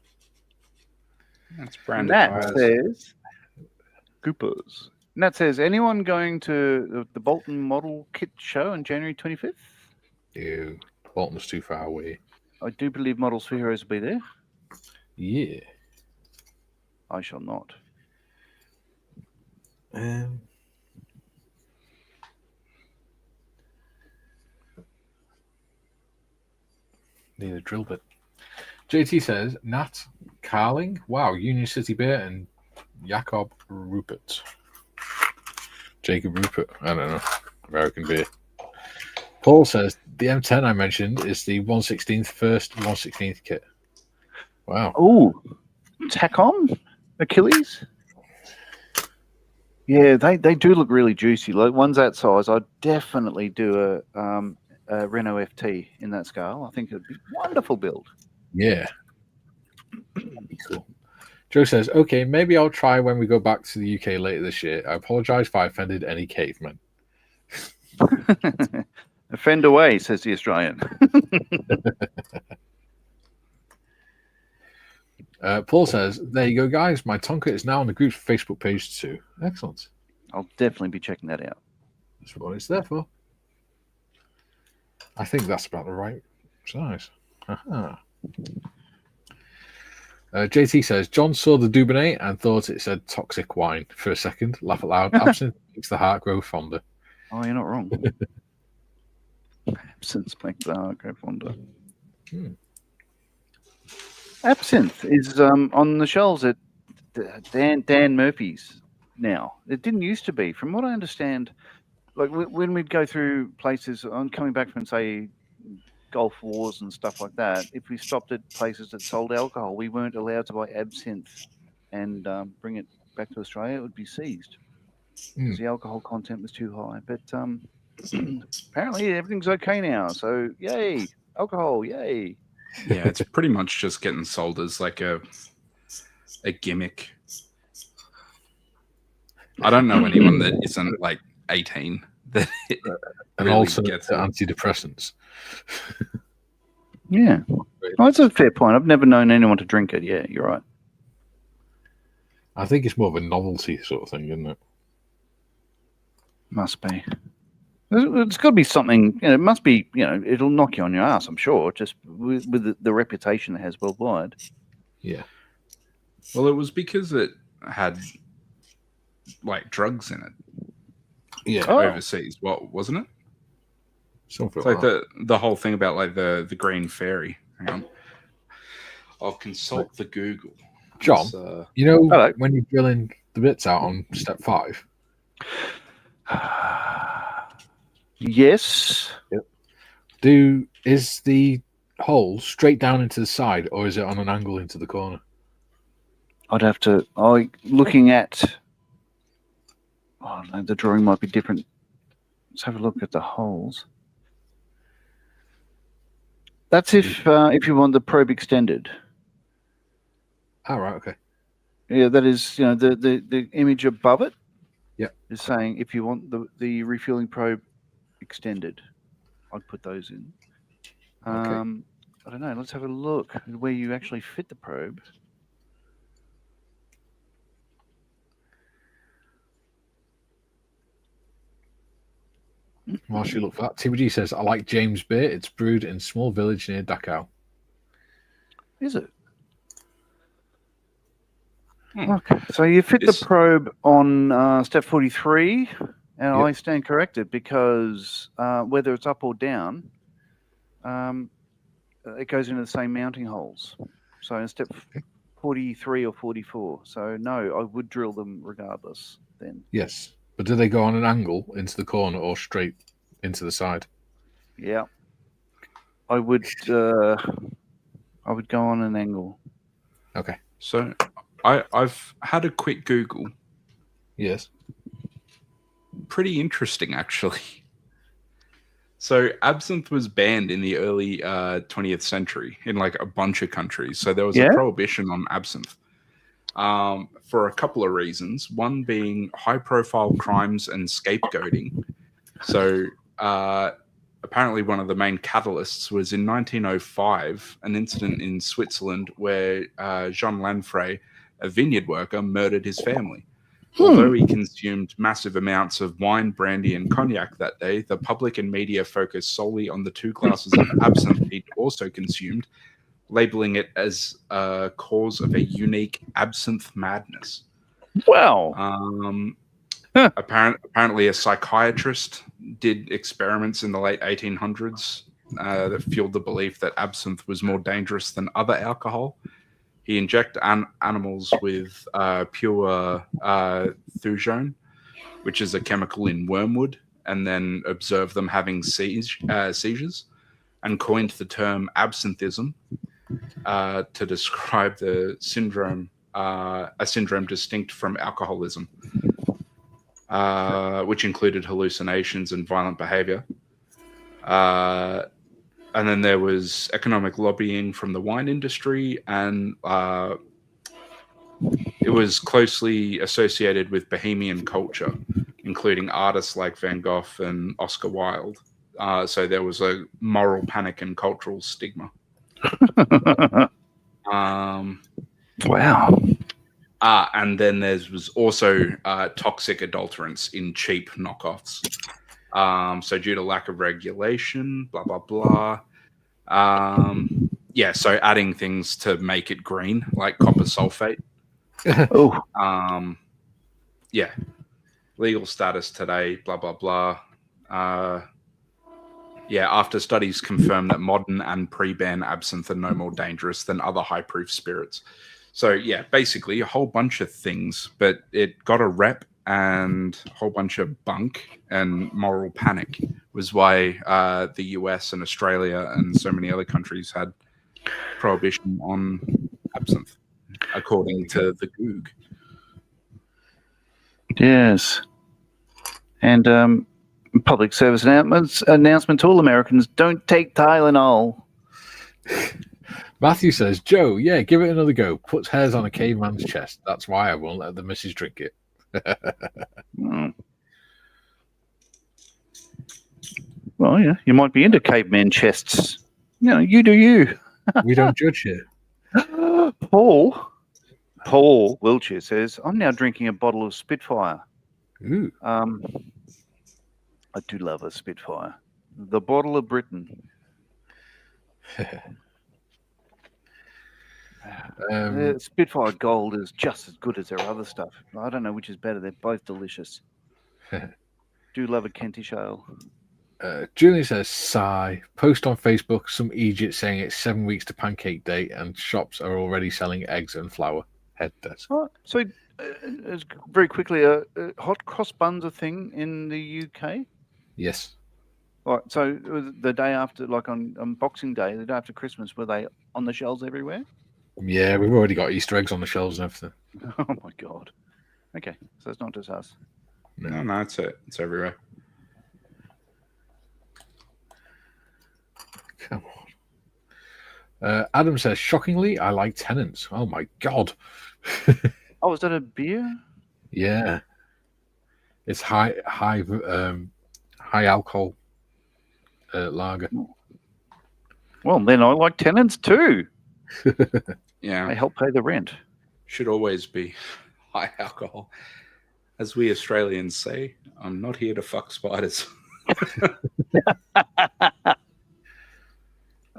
That's branded Nat tires. says, Coopers. Nat says, anyone going to the Bolton Model Kit show on January 25th? Ew. Bolton's too far away. I do believe Models for Heroes will be there. Yeah. I shall not. Need a drill bit. JT says, Nat Carling. Wow, Union City Beer and Jacob Rupert. Jacob Rupert. I don't know. American beer. Paul says, the M10 I mentioned is the 1/16th first 1/16th kit. Wow. Oh, Tacom Achilles. Yeah, they do look really juicy. Like ones that size, I'd definitely do a Renault FT in that scale. I think it'd be a wonderful build. Yeah. That'd be cool. Joe says, okay, maybe I'll try when we go back to the UK later this year. I apologize if I offended any cavemen. Offend away, says the Australian. Paul says, there you go, guys. My Tonka is now on the group's Facebook page too. Excellent. I'll definitely be checking that out. That's what it's there for. I think that's about the right size. JT says, John saw the Dubonnet and thought it said toxic wine for a second. Laugh aloud. Absinthe makes the heart grow fonder. Oh, you're not wrong. Absinthe makes the heart grow fonder. Absinthe is on the shelves at Dan Murphy's now. It didn't used to be. From what I understand, like when we'd go through places, on coming back from, say, Gulf Wars and stuff like that, if we stopped at places that sold alcohol, we weren't allowed to buy absinthe and bring it back to Australia. It would be seized because the alcohol content was too high. But apparently everything's okay now. So, yay, alcohol, yay. Yeah, it's pretty much just getting sold as like a gimmick. I don't know anyone that isn't like 18 that and really also gets antidepressants. Yeah, well, that's a fair point. I've never known anyone to drink it. Yeah, you're right. I think it's more of a novelty sort of thing, isn't it? Must be. It's got to be something. You know, it must be. You know, it'll knock you on your ass. I'm sure, just with the reputation it has worldwide. Yeah. Well, it was because it had like drugs in it. Yeah. Overseas, what wasn't it? Something It's like the whole thing about like the green fairy. Hang on, I'll consult the Google. John, you know when you're drilling the bits out on step 5? Yes. Yep. Is the hole straight down into the side, or is it on an angle into the corner? I'd have to. Looking at. Oh no, the drawing might be different. Let's have a look at the holes. That's if you want the probe extended. Oh, right, okay. Yeah, that is, you know, the image above it. Yeah, is saying if you want the refueling probe extended, I'd put those in. Okay. I don't know. Let's have a look at where you actually fit the probe. Whilst you look for that, TBG says, I like James beer. It's brewed in a small village near Dachau. Is it? Okay, so you fit the probe on step 43, and I stand corrected because whether it's up or down, it goes into the same mounting holes. So in step 43 or 44. So no, I would drill them regardless then. Yes. But do they go on an angle into the corner or straight into the side? Yeah. I would go on an angle. Okay. So I've had a quick Google. Yes. Pretty interesting, actually. So absinthe was banned in the early 20th century in like a bunch of countries. So there was a prohibition on absinthe for a couple of reasons. One being high-profile crimes and scapegoating. So apparently one of the main catalysts was in 1905, an incident in Switzerland where Jean Lanfray, a vineyard worker, murdered his family. Although he consumed massive amounts of wine, brandy, and cognac that day, the public and media focused solely on the 2 glasses of absinthe he'd also consumed, labeling it as a cause of a unique absinthe madness. Wow. Apparently, a psychiatrist did experiments in the late 1800s that fueled the belief that absinthe was more dangerous than other alcohol. He injected animals with pure thujone, which is a chemical in wormwood, and then observed them having seizures, and coined the term absinthism to describe the syndrome, a syndrome distinct from alcoholism, which included hallucinations and violent behavior. And then there was economic lobbying from the wine industry, and it was closely associated with bohemian culture, including artists like Van Gogh and Oscar Wilde. So there was a moral panic and cultural stigma. Wow. And then there was also toxic adulterants in cheap knockoffs. So due to lack of regulation, blah, blah, blah. Yeah, so adding things to make it green, like copper sulfate. Oh. Yeah. Legal status today, blah, blah, blah. Yeah, after studies confirm that modern and pre-ban absinthe are no more dangerous than other high-proof spirits. So, yeah, basically a whole bunch of things, but it got a rep, and a whole bunch of bunk and moral panic was why the US and Australia and so many other countries had prohibition on absinthe, according to the Goog. Yes. And public service announcement to all Americans, don't take Tylenol. Matthew says, Joe, yeah, give it another go. Puts hairs on a caveman's chest. That's why I won't let the missus drink it. Well, yeah, you might be into caveman chests. You know, you do you. We don't judge here. Paul Wiltshire says, I'm now drinking a bottle of Spitfire. Ooh. I do love a Spitfire. The bottle of Britain. Spitfire Gold is just as good as their other stuff. I don't know which is better. They're both delicious. Do love a Kentish ale. Julie says, sigh. Post on Facebook some Egypt saying it's 7 weeks to Pancake Day and shops are already selling eggs and flour. Head desk. Oh, so very quickly, hot cross buns a thing in the UK? Yes. Right, so the day after, like on Boxing Day, the day after Christmas, were they on the shelves everywhere? Yeah, we've already got Easter eggs on the shelves and everything. Oh my God. Okay, so it's not just us. No, it's everywhere. Come on. Adam says, shockingly, I like Tennent's. Oh my God. Oh, is that a beer? Yeah. It's high alcohol lager. Well, then I like Tennent's too. Yeah. They help pay the rent. Should always be high alcohol. As we Australians say, I'm not here to fuck spiders.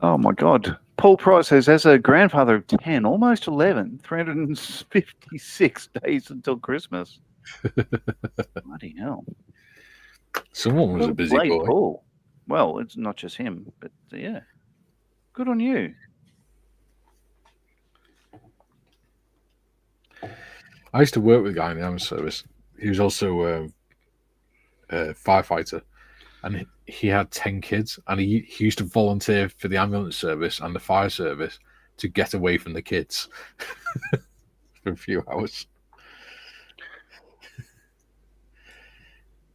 Oh my God. Paul Price says, as a grandfather of 10, almost 11, 356 days until Christmas. Bloody hell. Someone was a busy boy. Paul. Well, it's not just him, but yeah. Good on you. I used to work with a guy in the ambulance service. He was also a firefighter, and he had 10 kids, and he used to volunteer for the ambulance service and the fire service to get away from the kids for a few hours.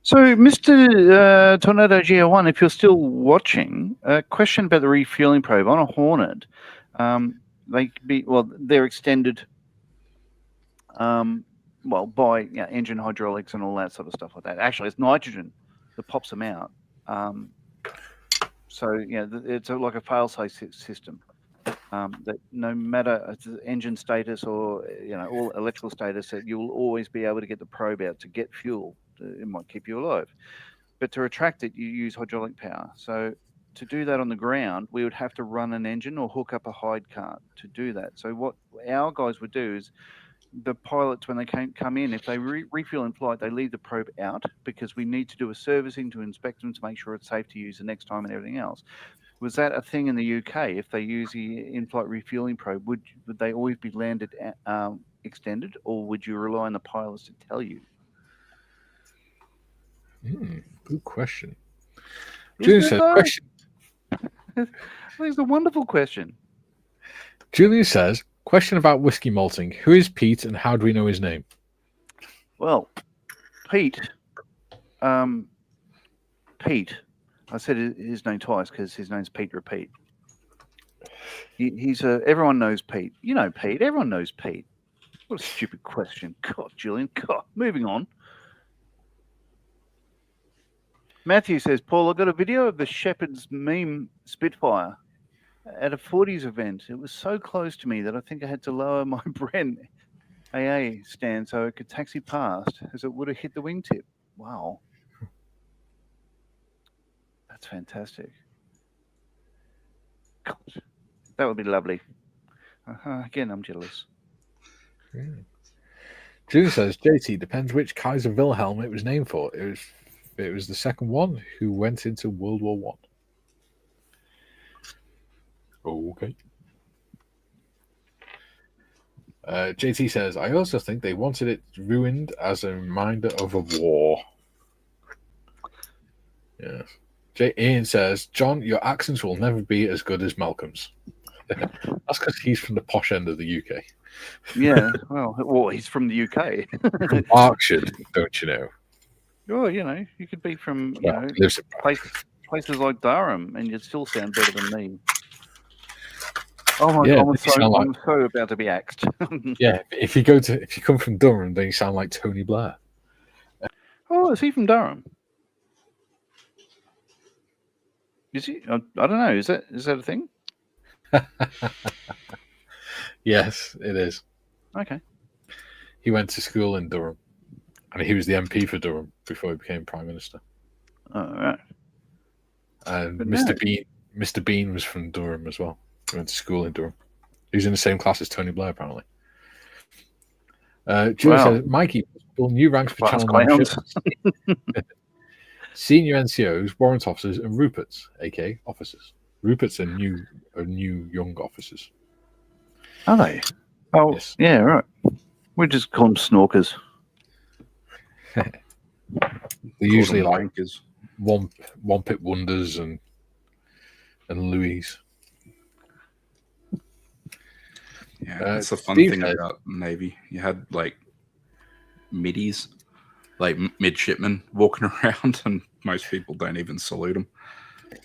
So, Mr. Tornado GR.1, if you're still watching, a question about the refueling probe on a Hornet. They're extended, by engine hydraulics and all that sort of stuff like that. Actually, it's nitrogen that pops them out. It's like a fail-safe system that no matter engine status or all electrical status, that you will always be able to get the probe out to get fuel. It might keep you alive, but to retract it, you use hydraulic power. So to do that on the ground, we would have to run an engine or hook up a hide cart to do that. So what our guys would do is, the pilots, when they come in, if they refuel in flight, they leave the probe out because we need to do a servicing to inspect them to make sure it's safe to use the next time and everything else. Was that a thing in the UK? If they use the in-flight refueling probe, would they always be landed extended, or would you rely on the pilots to tell you? Good question. Isn't Julian it says, though? question. I think it's a wonderful question. Julian says, question about whiskey malting. Who is Pete and how do we know his name? Well, Pete, Pete, I said his name twice because his name's Pete Repeat. He's everyone knows Pete. You know Pete. Everyone knows Pete. What a stupid question. God, Julian. God, moving on. Matthew says, Paul, I got a video of the Shepherd's meme Spitfire at a 40s event. It was so close to me that I think I had to lower my Brent AA stand so it could taxi past as it would have hit the wingtip. Wow. That's fantastic. God, that would be lovely. Again, I'm jealous. Yeah. Julian says, JT, depends which Kaiser Wilhelm it was named for. It was the second one who went into World War One. Okay. JT says, I also think they wanted it ruined as a reminder of a war. Yes. Ian says, John, your accents will never be as good as Malcolm's. That's because he's from the posh end of the UK. Yeah, well, he's from the UK. From Berkshire, don't you know? Oh, you know, you could be from lives in places like Durham, and you'd still sound better than me. Oh my Yeah, God, I'm so about to be axed. Yeah, if you come from Durham, then you sound like Tony Blair. Oh, is he from Durham? Is he? I don't know. Is that a thing? Yes, it is. Okay. He went to school in Durham, and he was the MP for Durham before he became Prime Minister. All right. And But Mr. Bean was from Durham as well. He went to school in Durham. He was in the same class as Tony Blair, apparently. Julie says, Mikey, new ranks for channel membership. Senior NCOs, warrant officers, and Ruperts, aka officers. Ruperts are new young officers. Are they? Oh, yes. Yeah, right. We just call them snorkers. They're usually like one pit wonders and Louis. Yeah, that's the fun thing about Navy. You had like middies, like midshipmen walking around, and most people don't even salute them.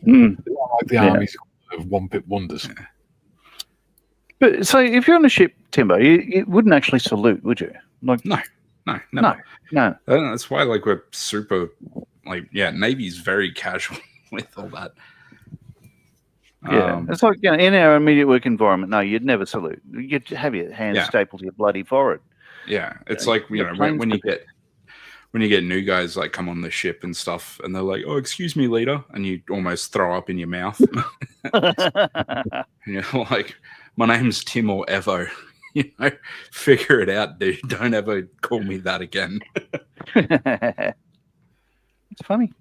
Like the armies of one pit wonders. Yeah. But so, if you're on a ship, Timbo, you wouldn't actually salute, would you? Like, no. That's why, like, we're super, like, Navy's very casual with all that. Yeah, it's like in our immediate work environment. No, you'd never salute. You'd have your hands stapled to your bloody forehead. Yeah, it's like when you get new guys like come on the ship and stuff, and they're like, "Oh, excuse me, leader," and you almost throw up in your mouth. And you're like, "My name's Tim or Evo." Figure it out, dude. Don't ever call me that again. It's funny.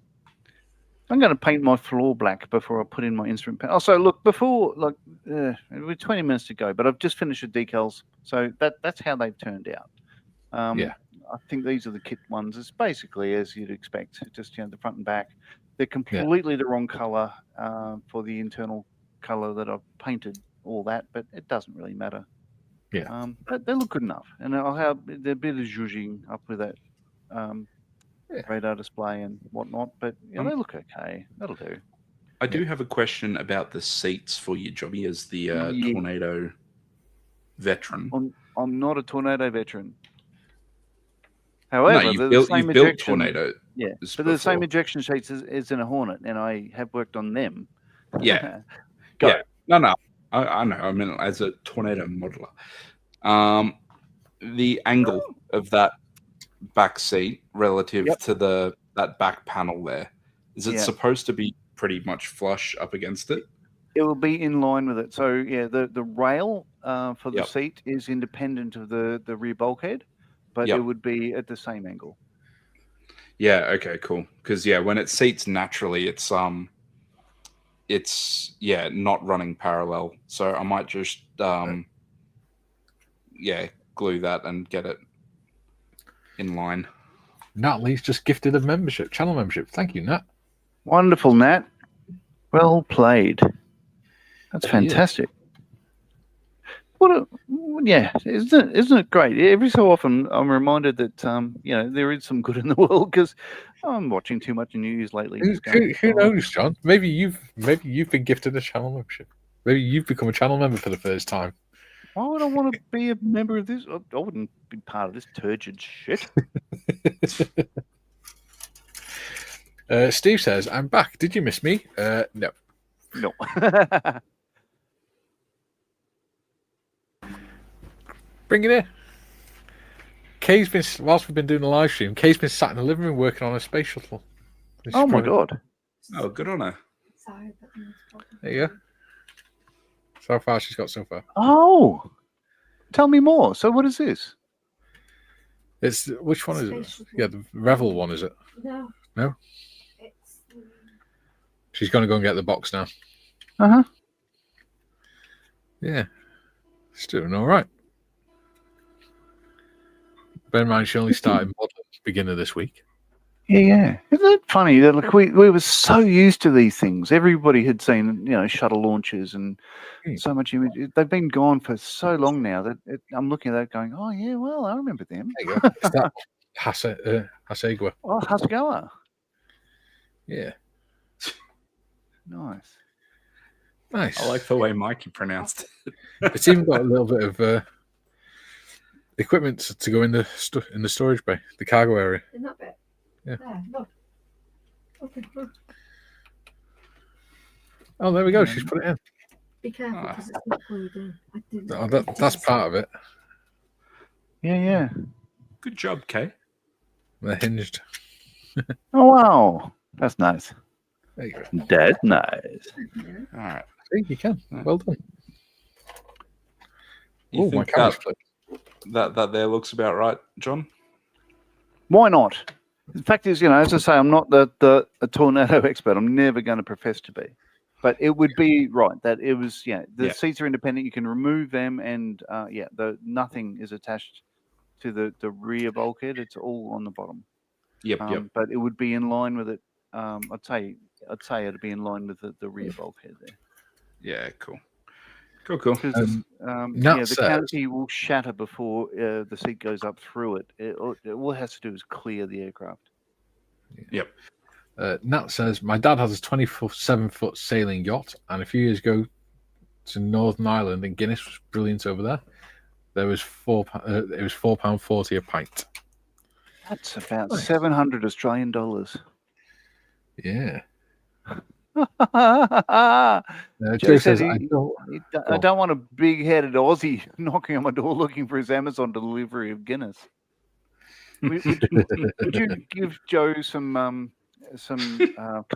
I'm going to paint my floor black before I put in my instrument panel. Also, look, we're 20 minutes to go, but I've just finished the decals, so that's how they've turned out. I think these are the kit ones. It's basically as you'd expect, just the front and back. They're completely the wrong color for the internal color that I've painted. All that, but it doesn't really matter. Yeah, but they look good enough, and I'll have a bit of zhuzhing up with that radar display and whatnot. But they look okay. That'll do. I do have a question about the seats for your jobby as the Tornado veteran. I'm not a Tornado veteran. However, you've built Tornado. Yeah, but they're the same ejection sheets as in a Hornet, and I have worked on them. Yeah. Yeah. No. I know. I mean, as a Tornado modeler, the angle of that back seat relative to that back panel there, is it supposed to be pretty much flush up against it? It will be in line with it. So the rail for the seat is independent of the rear bulkhead, but it would be at the same angle. Yeah. Okay. Cool. Because when it seats naturally, it's not running parallel. So I might just glue that and get it in line. Natalie's just gifted a membership, channel membership. Thank you, Nat. Wonderful, Nat. Well played. That's fantastic. Isn't it great? Every so often, I'm reminded that there is some good in the world because I'm watching too much news lately. Who knows, John? Maybe you've been gifted a channel membership. Maybe you've become a channel member for the first time. Why would I want to be a member of this? I wouldn't be part of this turgid shit. Steve says, "I'm back. Did you miss me?" No. No. Bring it in. Kay's been, whilst we've been doing the live stream, Kay's been sat in the living room working on a space shuttle. Oh my god! Oh, good on her. There you go. So far, she's got so far. Oh, tell me more. So, what is this? It's which one is it? Yeah, the Revell one, is it? No. No. It's, She's going to go and get the box now. Yeah, it's doing all right. Bear in mind, she only started modelling beginning of this week. Yeah. Isn't it funny that we were so used to these things? Everybody had seen, shuttle launches and so much image. They've been gone for so long now that I'm looking at that going, oh, yeah, well, I remember them. There you go. It's that Hasegwa. Oh, Hasgawa. Yeah. Nice. Nice. I like the way Mikey pronounced it. It's even got a little bit of equipment to go in the storage bay, the cargo area. in that bit. Yeah. There, look. Okay, look. Oh, there we go. She's put it in. Be careful because it's not glued in. I didn't. Oh, that's part of it. Yeah. Good job, Kay. They're hinged. Oh, wow. That's nice. There you go. That's nice. All right. See, you can. Well done. You Oh, my think camera's flipped. that there looks about right, John? Why not? The fact is, as I say, I'm not a tornado expert. I'm never going to profess to be. But it would be right that it was, the seats are independent. You can remove them, and nothing is attached to the rear bulkhead. It's all on the bottom. Yep. But it would be in line with it. I'd say it'd be in line with the rear bulkhead there. Yeah, cool. Because the canopy will shatter before the seat goes up through it. All it has to do is clear the aircraft. Yep. Nat says, my dad has a 27-foot sailing yacht, and a few years ago to Northern Ireland, and Guinness was brilliant over there. There was it was £4.40 a pint. That's about 700 Australian dollars. Yeah. Joe says, I don't want a big-headed Aussie knocking on my door looking for his Amazon delivery of Guinness. Would you give Joe some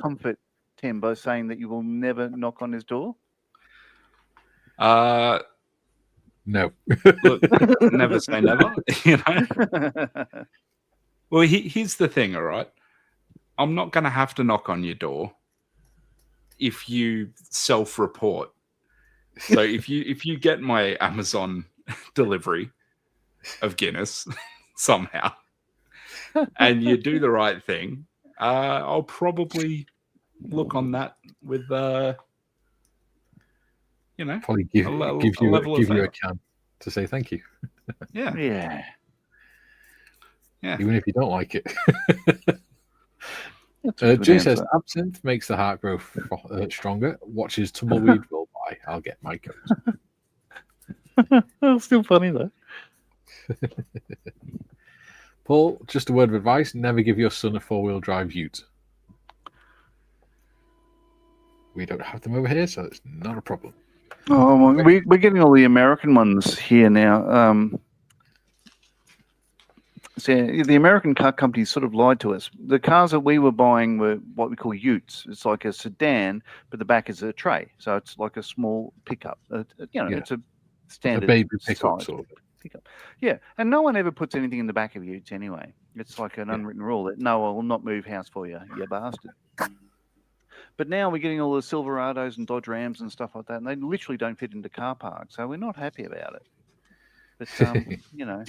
comfort, Tim, by saying that you will never knock on his door? No. Look, never say never. Well, here's the thing, all right? I'm not going to have to knock on your door if you self-report. So if you get my Amazon delivery of Guinness somehow, and you do the right thing, I'll probably look on that with probably give you a can to say thank you. Yeah. Even if you don't like it. Jay says absinthe makes the heart grow stronger. Watches tumbleweed roll by. I'll get my coat. That's still funny though. Paul, just a word of advice: never give your son a 4-wheel drive ute. We don't have them over here, so it's not a problem. Oh, well, we're getting all the American ones here now. So the American car companies sort of lied to us. The cars that we were buying were what we call utes. It's like a sedan, but the back is a tray. So it's like a small pickup. It's a standard baby pickup sort of pickup. Yeah, and no one ever puts anything in the back of utes anyway. It's like an unwritten rule that no, I will not move house for you, you bastard. But now we're getting all the Silverados and Dodge Rams and stuff like that, and they literally don't fit into car parks, so we're not happy about it. But you know,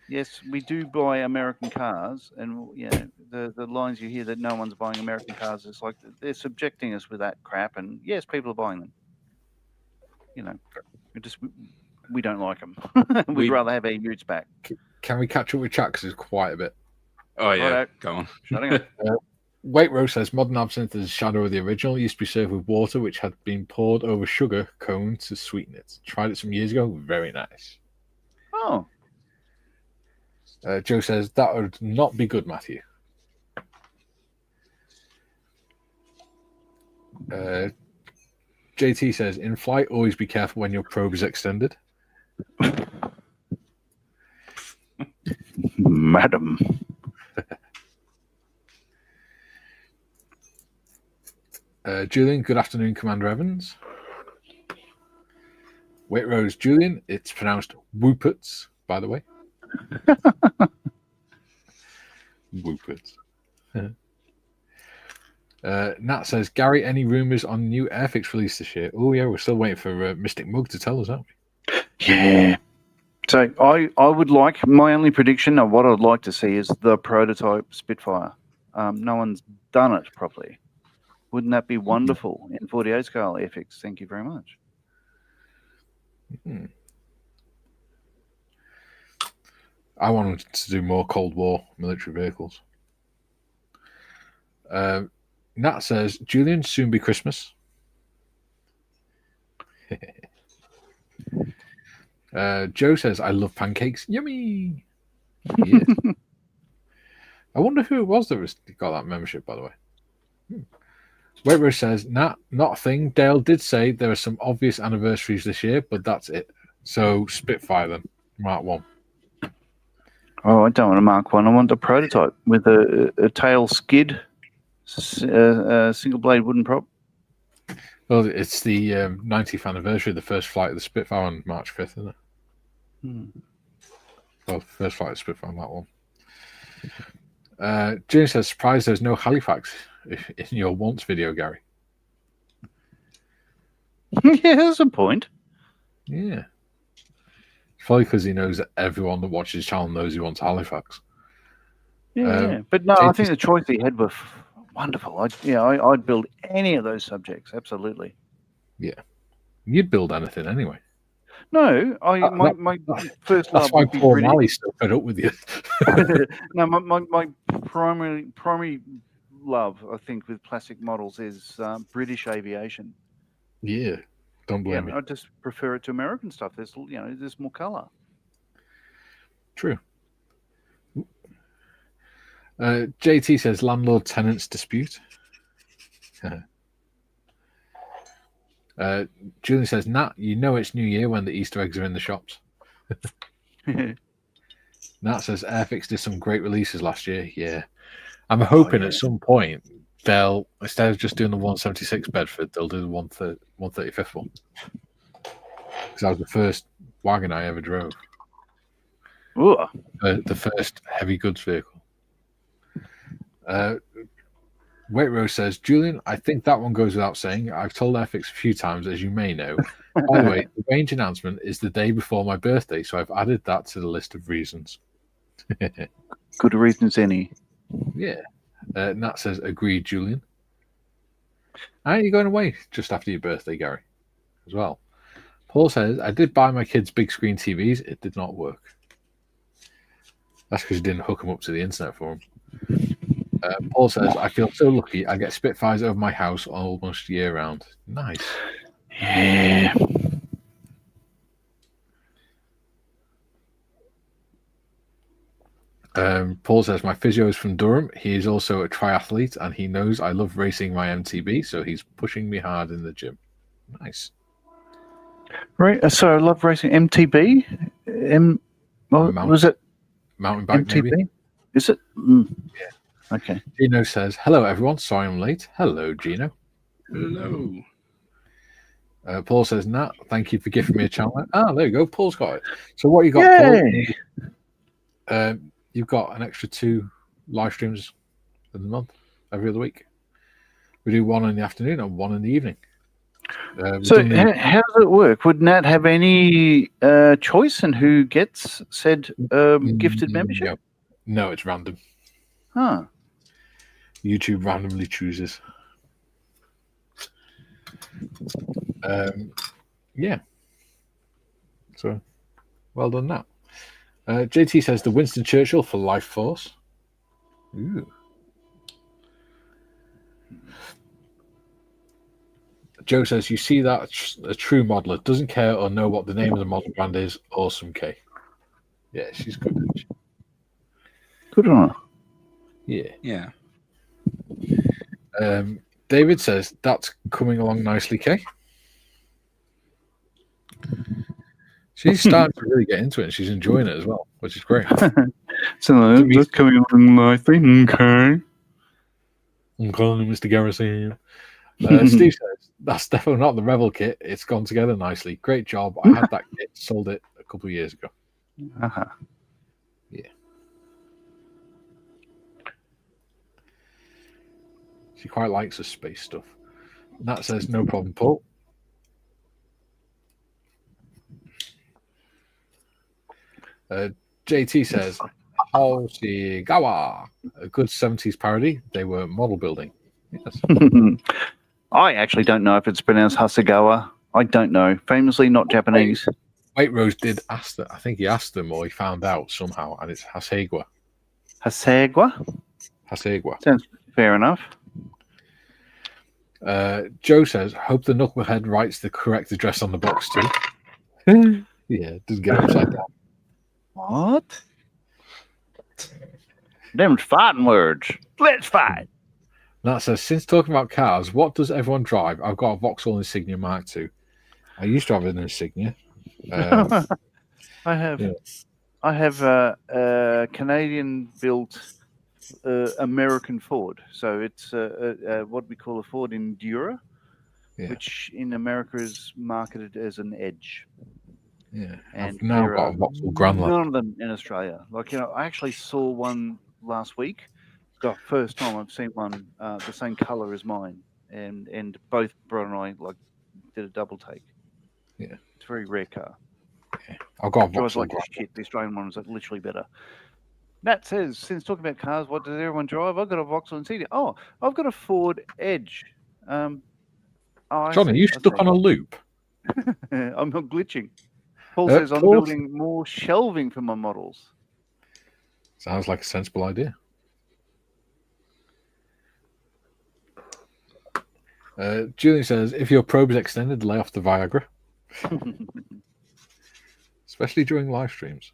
yes, we do buy American cars, and you know, the lines you hear that no one's buying American cars, it's like they're subjecting us with that crap, and yes, people are buying them. You know, we don't like them. We'd rather have our utes back. Can we catch up with chat because there's quite a bit? Oh yeah, Righto. go on. Shutting up. Waitrose says modern absinthe is a shadow of the original. It used to be served with water, which had been poured over sugar cone to sweeten it. Tried it some years ago. Very nice. Oh, Joe says that would not be good, Matthew. JT says in flight, always be careful when your probe is extended. madam. Julian, good afternoon, Commander Evans. Waitrose, Julian, it's pronounced Whooperts, by the way. Whooperts. Nat says, Gary, any rumours on new Airfix release this year? Oh, yeah, we're still waiting for Mystic Mug to tell us, aren't we? Yeah. So I would like, my only prediction of what I'd like to see is the prototype Spitfire. No one's done it properly. Wouldn't that be wonderful in 48 scale Airfix? Thank you very much. I wanted to do more Cold War military vehicles. Nat says, Julian, soon be Christmas. Joe says, I love pancakes. Yummy. Yeah. I wonder who it was that got that membership, by the way. Waitrose says, Nat, not a thing. Dale did say there are some obvious anniversaries this year, but that's it. So Spitfire then, Mark 1. Oh, I don't want a Mark 1. I want the prototype with a tail skid, single blade wooden prop. Well, it's the 90th anniversary of the first flight of the Spitfire on March 5th, isn't it? Well, first flight of Spitfire on that one. James says, surprised there's no Halifax in your wants video, Gary. Yeah, that's a point. Yeah. It's probably because he knows that everyone that watches his channel knows he wants Halifax. Yeah. But no, I think the choice he had was wonderful. I'd build any of those subjects, absolutely. Yeah. You'd build anything anyway. No, my first love. That's why would be poor British. Mally's still fed up with you. No, my primary love, I think, with plastic models is British aviation. Yeah, don't blame me. I just prefer it to American stuff. There's more colour. True. JT says landlord-tenants dispute. Julian says, Nat, you know it's New Year when the Easter eggs are in the shops. Nat says, Airfix did some great releases last year. Yeah. I'm hoping at some point they'll, instead of just doing the 176 Bedford, they'll do the 135th one. Because that was the first wagon I ever drove. Ooh. The first heavy goods vehicle. Waitrose says, Julian, I think that one goes without saying. I've told Airfix a few times, as you may know. By the way, the range announcement is the day before my birthday, so I've added that to the list of reasons. Good reasons any. Yeah. Nat says, agreed, Julian. Are you going away just after your birthday, Gary? As well. Paul says, I did buy my kids big screen TVs. It did not work. That's because you didn't hook them up to the internet for them. Paul says, I feel so lucky. I get Spitfires over my house almost year round. Nice. Yeah. Paul says, my physio is from Durham. He is also a triathlete, and he knows I love racing my MTB, so he's pushing me hard in the gym. Nice. Right. So I love racing MTB. Was it mountain bike? MTB? Maybe? Is it? Yeah. Okay. Gino says, hello, everyone. Sorry I'm late. Hello, Gino. Hello. Paul says, Nat, thank you for giving me a channel. Ah, there you go. Paul's got it. So what you got, Paul? You've got an extra 2 live streams in the month, every other week. We do one in the afternoon and one in the evening. So how does it work? Would Nat have any choice in who gets said gifted membership? No, it's random. Huh. YouTube randomly chooses. Yeah. So, well done, Nat. JT says the Winston Churchill for Life Force. Ooh. Joe says, you see that a true modeler doesn't care or know what the name of the model brand is. Awesome, Kay. Yeah, she's good. Good on her. Yeah. David says, that's coming along nicely, Kay. She's starting to really get into it and she's enjoying it as well, which is great. So that's coming along nicely. Okay. I'm calling Mr. Garrison. Steve says, that's definitely not the Revell kit. It's gone together nicely. Great job. I had that kit, sold it a couple of years ago. Uh-huh. Yeah. She quite likes the space stuff. Nat says, no problem, Paul. JT says, Hoshigawa, a good 70s parody. They were model building. Yes. I actually don't know if it's pronounced Hasegawa. I don't know. Famously not Japanese. White Rose did ask them. I think he asked them or he found out somehow, and it's Hasegwa. Hasegwa? Hasegwa. Sounds fair enough. Joe says, hope the knucklehead writes the correct address on the box too. Yeah, doesn't get upside down. What? Them fighting words. Let's fight. That says, since talking about cars, what does everyone drive? I've got a Vauxhall Insignia Mark II. I used to have an Insignia. I have. Yeah. I have a Canadian-built American Ford. So it's what we call a Ford Endura, which in America is marketed as an Edge. Yeah, and I've now got a Vauxhall Grandland. None of them in Australia. Like, I actually saw one last week. God, first time I've seen one the same color as mine, and both Brian and I did a double take. Yeah, it's a very rare car. Yeah. I've got a Vauxhall like shit. The Australian one was literally better. Nat says, since talking about cars, what does everyone drive? I've got a Vauxhall Insignia. Oh, I've got a Ford Edge. Johnny, you stuck on a loop. I'm not glitching. Paul says I'm building more shelving for my models. Sounds like a sensible idea. Julian says, if your probe is extended, lay off the Viagra. Especially during live streams.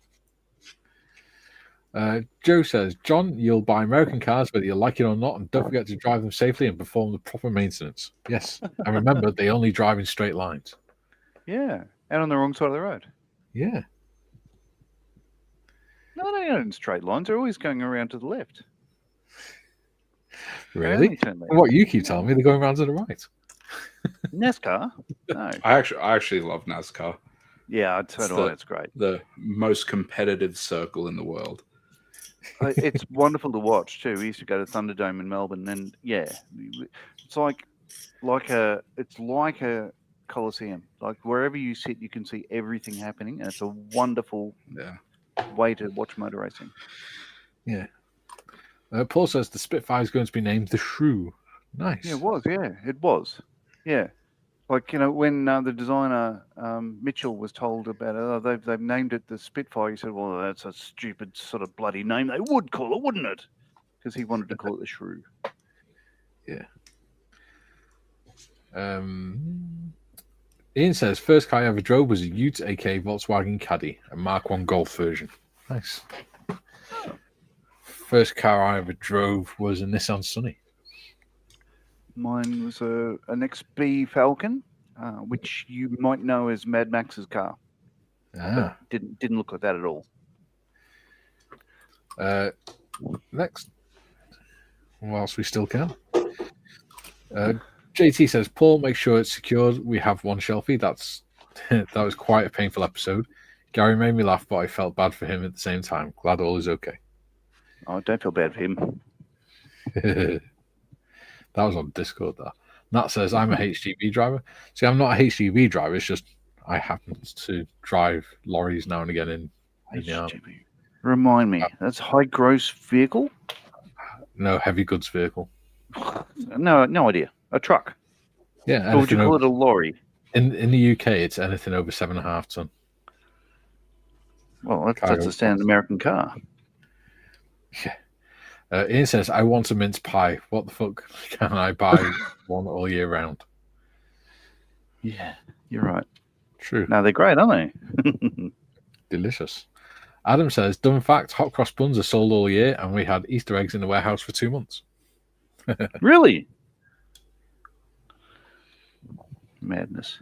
Joe says, John, you'll buy American cars whether you like it or not, and don't forget to drive them safely and perform the proper maintenance. Yes. And remember, they only drive in straight lines. Yeah. And on the wrong side of the road. Yeah. No, they're not in straight lines. They're always going around to the left. Really? What you keep telling me, they're going around to the right. NASCAR? No. I actually love NASCAR. Yeah, I'd say it's great. The most competitive circle in the world. It's wonderful to watch too. We used to go to Thunderdome in Melbourne, and it's like a Coliseum. Like wherever you sit, you can see everything happening, and it's a wonderful way to watch motor racing. Yeah. Paul says the Spitfire is going to be named the Shrew. Nice. Yeah, it was. Yeah, it was. Yeah. Like, when the designer, Mitchell, was told about it, they've named it the Spitfire. He said, well, that's a stupid sort of bloody name they would call it, wouldn't it? Because he wanted to call it the Shrew. Yeah. Ian says, first car I ever drove was a Ute, aka Volkswagen Caddy, a Mark I Golf version. Nice. First car I ever drove was a Nissan Sunny. Mine was an XB Falcon, which you might know as Mad Max's car. Didn't look like that at all. Next, whilst we still can. JT says, Paul, make sure it's secured. We have one shelfie. That was quite a painful episode. Gary made me laugh, but I felt bad for him at the same time. Glad all is okay. Oh, don't feel bad for him. That was on Discord. That says I'm a HGV driver. See, I'm not a HGV driver. It's just I happen to drive lorries now and again in the army. Remind me, that's high gross vehicle? No, heavy goods vehicle. No idea. A truck. Yeah. Or would you call it a lorry? In the UK, it's anything over 7.5 ton. Well, that's a standard American car. Yeah. Ian says, I want a mince pie. What the fuck can I buy one all year round? Yeah, you're right. True. No, they're great, aren't they? Delicious. Adam says, dumb fact, hot cross buns are sold all year, and we had Easter eggs in the warehouse for 2 months. Really? Madness.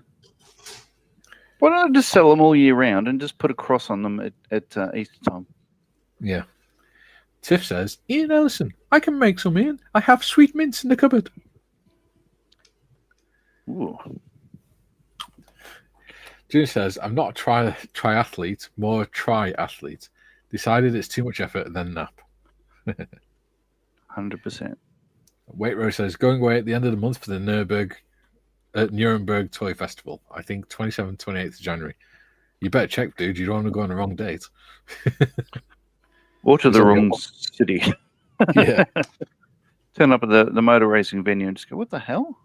Why don't I just sell them all year round and just put a cross on them at Easter time? Yeah. Tiff says, Ian Ellison, I can make some, Ian. I have sweet mints in the cupboard. Ooh. June says, I'm not a triathlete, more a triathlete. Decided it's too much effort, then nap. 100%. Waitrose says, going away at the end of the month for the Nuremberg Toy Festival. I think 27th, 28th of January. You better check, dude. You don't want to go on the wrong date. Or to the wrong city. Yeah. Turn up at the motor racing venue and just go, what the hell?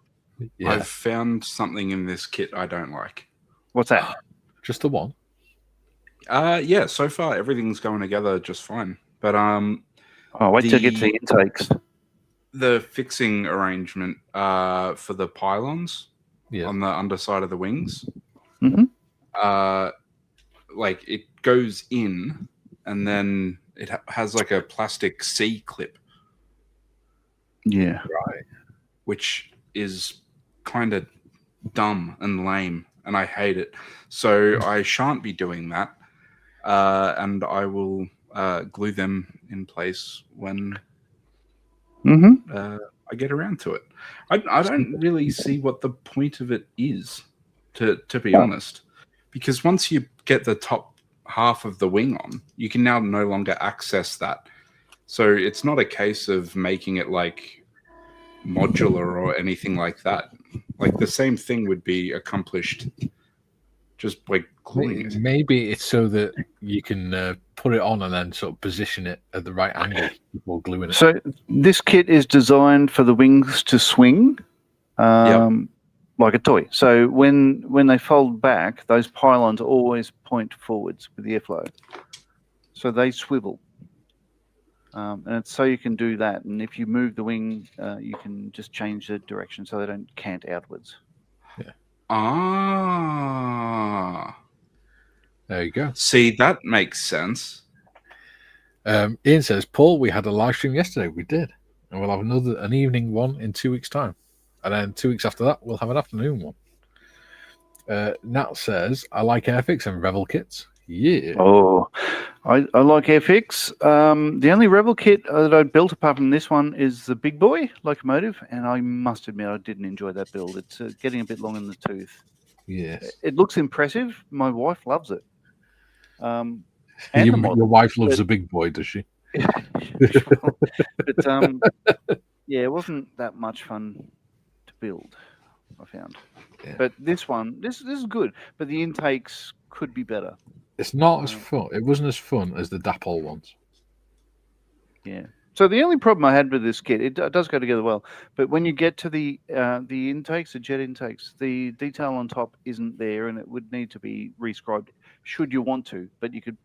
Yeah. I've found something in this kit I don't like. What's that? Just the one? Yeah, so far everything's going together just fine. But wait till you get to the intakes. The fixing arrangement for the pylons on the underside of the wings, like it goes in and then it has like a plastic C clip. Yeah. Right. Which is kind of dumb and lame, and I hate it. So I shan't be doing that, and I will glue them in place when I get around to it. I don't really see what the point of it is, to be honest, because once you get the top half of the wing on, you can now no longer access that. So it's not a case of making it like modular or anything like that. Like the same thing would be accomplished just by gluing it. Maybe it's so that you can put it on and then sort of position it at the right angle before gluing it. So this kit is designed for the wings to swing like a toy. So when they fold back, those pylons always point forwards with the airflow. So they swivel. And it's so you can do that. And if you move the wing, you can just change the direction so they don't cant outwards. Yeah. Ah. There you go. See, that makes sense. Ian says, Paul, we had a live stream yesterday. We did. And we'll have an evening one in 2 weeks' time. And then 2 weeks after that, we'll have an afternoon one. Nat says, I like Airfix and Revell kits. Yeah. Oh, I like Airfix. The only Revell kit that I built apart from this one is the big boy locomotive, and I must admit I didn't enjoy that build. It's getting a bit long in the tooth. Yes. It looks impressive. My wife loves it. And your wife loves a big boy, does she? But yeah, it wasn't that much fun to build, I found. Yeah. But this one, this is good, but the intakes could be better. It's not as fun. It wasn't as fun as the Dapol ones. Yeah. So the only problem I had with this kit, it does go together well, but when you get to the intakes, the jet intakes, the detail on top isn't there, and it would need to be rescribed should you want to. But you could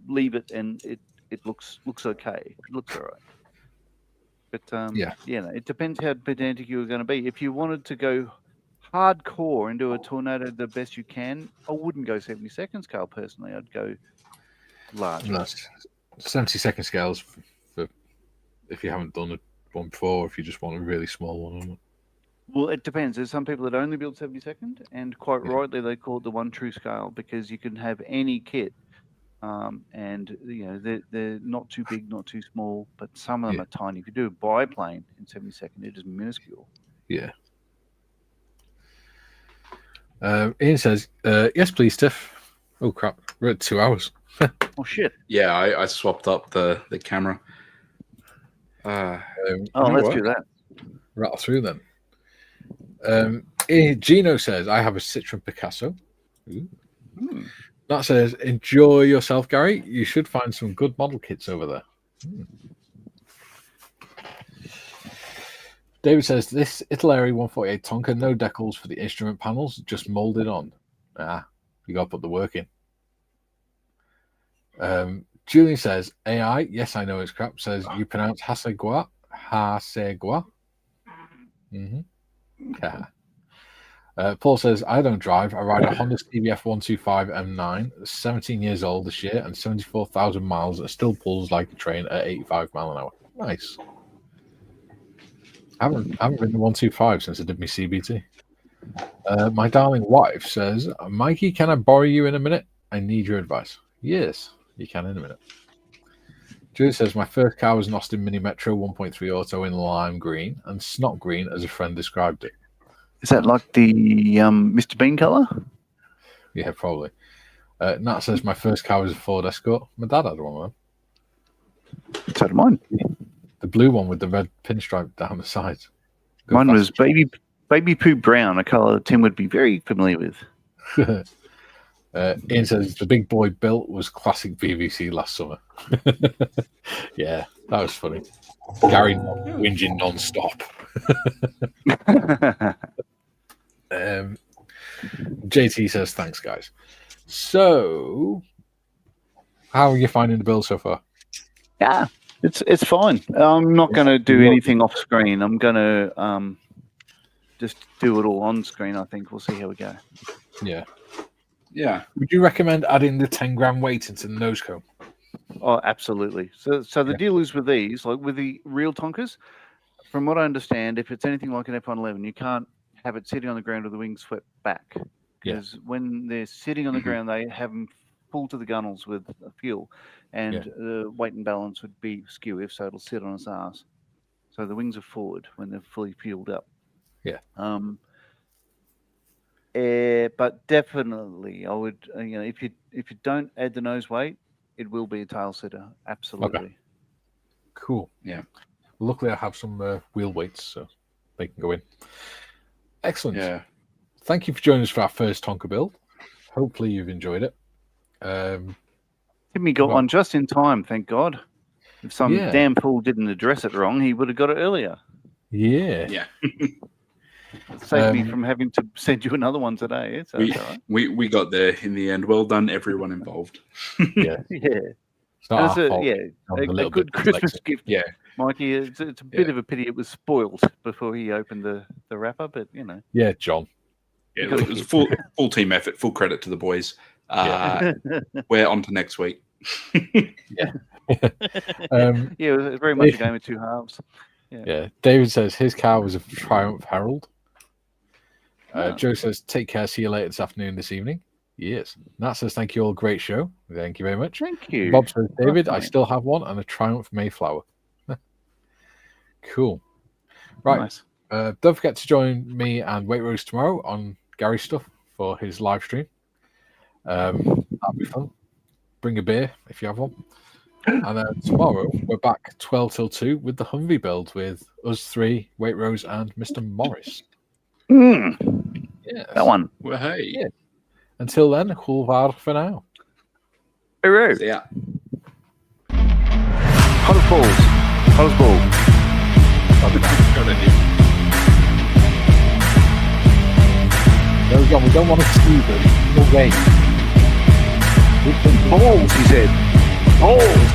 leave it, and it looks okay. It looks all right. But it depends how pedantic you're going to be. If you wanted to go hardcore into a tornado the best you can, I wouldn't go 72nd scale personally. I'd go large. No, 72nd scales for if you haven't done one before, if you just want a really small one. Well, it depends. There's some people that only build 72nd, and quite rightly they call it the one true scale because you can have any kit, and they're not too big, not too small, but some of them are tiny. If you do a biplane in 72nd, it is minuscule. Yeah. Ian says, yes, please, Tiff. Oh, crap. We're at 2 hours. Oh, shit. Yeah, I swapped up the camera. Let's do that. rattle through them. Gino says, I have a Citroen Picasso. Ooh. That says, enjoy yourself, Gary. You should find some good model kits over there. David says, this Italeri 148 Tonka, no decals for the instrument panels, just molded on. You got to put the work in. Julian says, AI, yes, I know it's crap, says, you pronounce Hasegua. Yeah. Paul says, I don't drive. I ride a Honda CBF 125 M9, 17 years old this year, and 74,000 miles, and still pulls like a train at 85 miles an hour. Nice. I haven't ridden the 125 since I did my CBT. My darling wife says, Mikey, can I borrow you in a minute? I need your advice. Yes, you can in a minute. Julie says, my first car was an Austin Mini Metro 1.3 Auto in lime green and snot green, as a friend described it. Is that like the Mr. Bean colour? Yeah, probably. Nat says, my first car was a Ford Escort. My dad had one of them. So did mine. The blue one with the red pinstripe down the sides. Mine was baby poo brown, a colour Tim would be very familiar with. Ian says, the big boy built was classic BBC last summer. Yeah, that was funny. Gary whinging non-stop. JT says, thanks, guys. So, how are you finding the build so far? Yeah, it's fine. I'm not going to do anything off screen. I'm going to just do it all on screen. I think we'll see how we go. Yeah. Yeah. Would you recommend adding the 10-gram weight into the nose cone? Oh, absolutely. So the deal is with these, like with the real Tonkas, from what I understand, if it's anything like an F111, you can't have it sitting on the ground with the wings swept back. Because when they're sitting on the ground, they have them full to the gunnels with fuel, and the weight and balance would be skew, if so it'll sit on its ass. So the wings are forward when they're fully fueled up. Yeah. But definitely, I would, if you don't add the nose weight, it will be a tail setter. Absolutely. Okay. Cool. Yeah. Luckily, I have some wheel weights, so they can go in. Excellent. Yeah. Thank you for joining us for our first Tonka build. Hopefully, you've enjoyed it. Timmy got one just in time, thank God. If some damn fool didn't address it wrong, he would have got it earlier. Yeah. Yeah. Saved me from having to send you another one today. So we got there in the end. Well done, everyone involved. Yeah. Yeah. It's not our fault. A good Christmas gift. Yeah. Mikey, it's a bit of a pity it was spoiled before he opened the wrapper, but Yeah, John. Yeah, it was a full team effort, full credit to the boys. We're on to next week. Yeah. It was very much a game of two halves. Yeah. David says his car was a Triumph Herald. Joe says, take care, see you later this afternoon, this evening. Yes. Nat says, thank you all, great show. Thank you very much. Thank you. Bob says, David, I still have one and a Triumph Mayflower. Cool. Right. Nice. Don't forget to join me and Weight Rose tomorrow on Gary's stuff for his live stream. That'll be fun. Bring a beer if you have one. And then tomorrow we're back 12 till 2 with the Humvee build with us three, Weight Rose and Mr. Morris. Yes. That one. Well, hey. Yeah. Until then, Hulvar for now. Hooray. Yeah. Hot as balls. Hot as balls. I'll be back. Good idea. There we go. We don't want to see them. No way. Balls, he said. Balls.